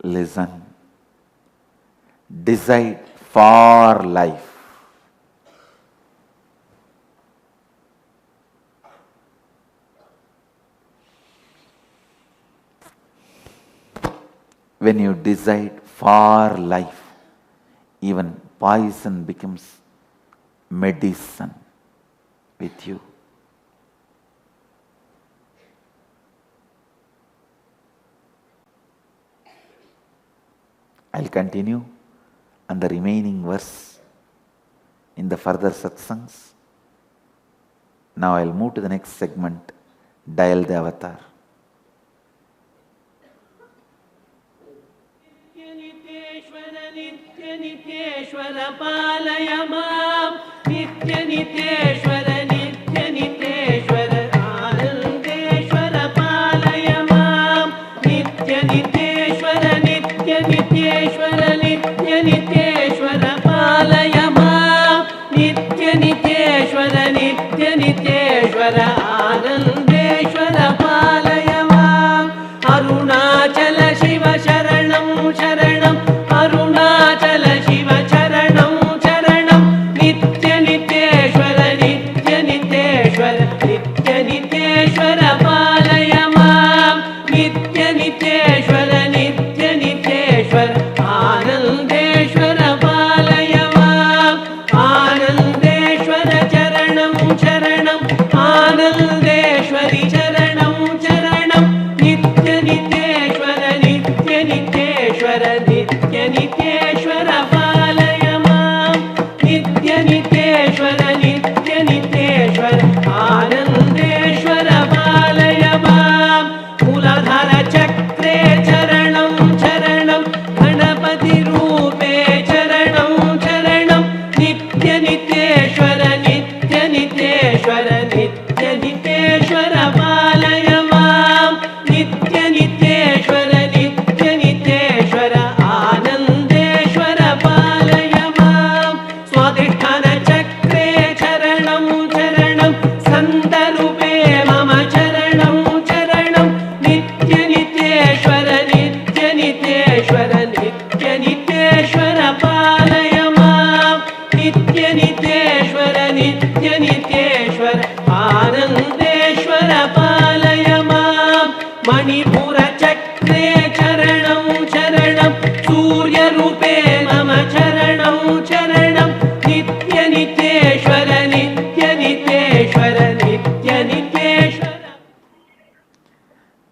Listen. Decide for life. When you decide for life, even poison becomes medicine with you. I'll continue on the remaining verse in the further satsangs. Now I'll move to the next segment, Dial the Avatar.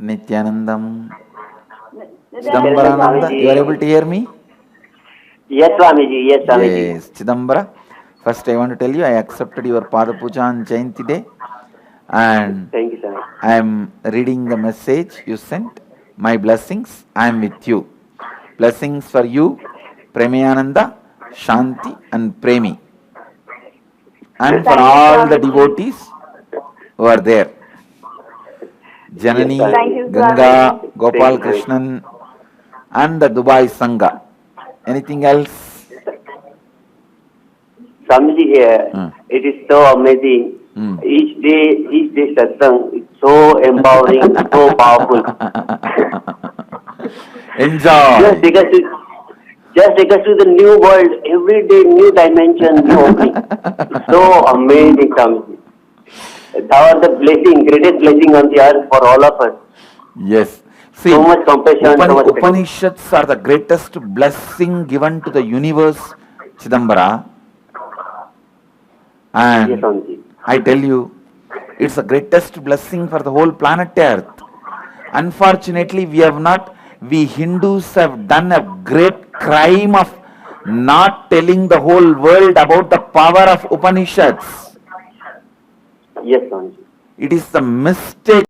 Nityanandam. Chidambarananda, you are able to hear me? Yes, Swamiji. Yes, Swamiji. Yes, Chidambara. First, I want to tell you, I accepted your Pada Puja on Jayanti Day, and Thank you, sir. I am reading the message you sent. My blessings, I am with you. Blessings for you, Premayananda, Shanti, and Premi, and for all the devotees who are there. Janani, Thank you, Ganga, Gopal Thank you. Krishnan, and the Dubai Sangha. Anything else? Swamiji, it is so amazing. Each day satsang is so empowering, so powerful. Enjoy. Just take us to the new world. Every day, new dimension, new opening. So amazing, Swamiji. Thou art the blessing, greatest blessing on the earth for all of us. Yes. See, So much compassion, so much Upanishads are the greatest blessing given to the universe, Chidambara. Yes, And Swamiji. I tell you, it's the greatest blessing for the whole planet Earth. Unfortunately, we Hindus have done a great crime of not telling the whole world about the power of Upanishads. Yes, Swamiji. It is the mistake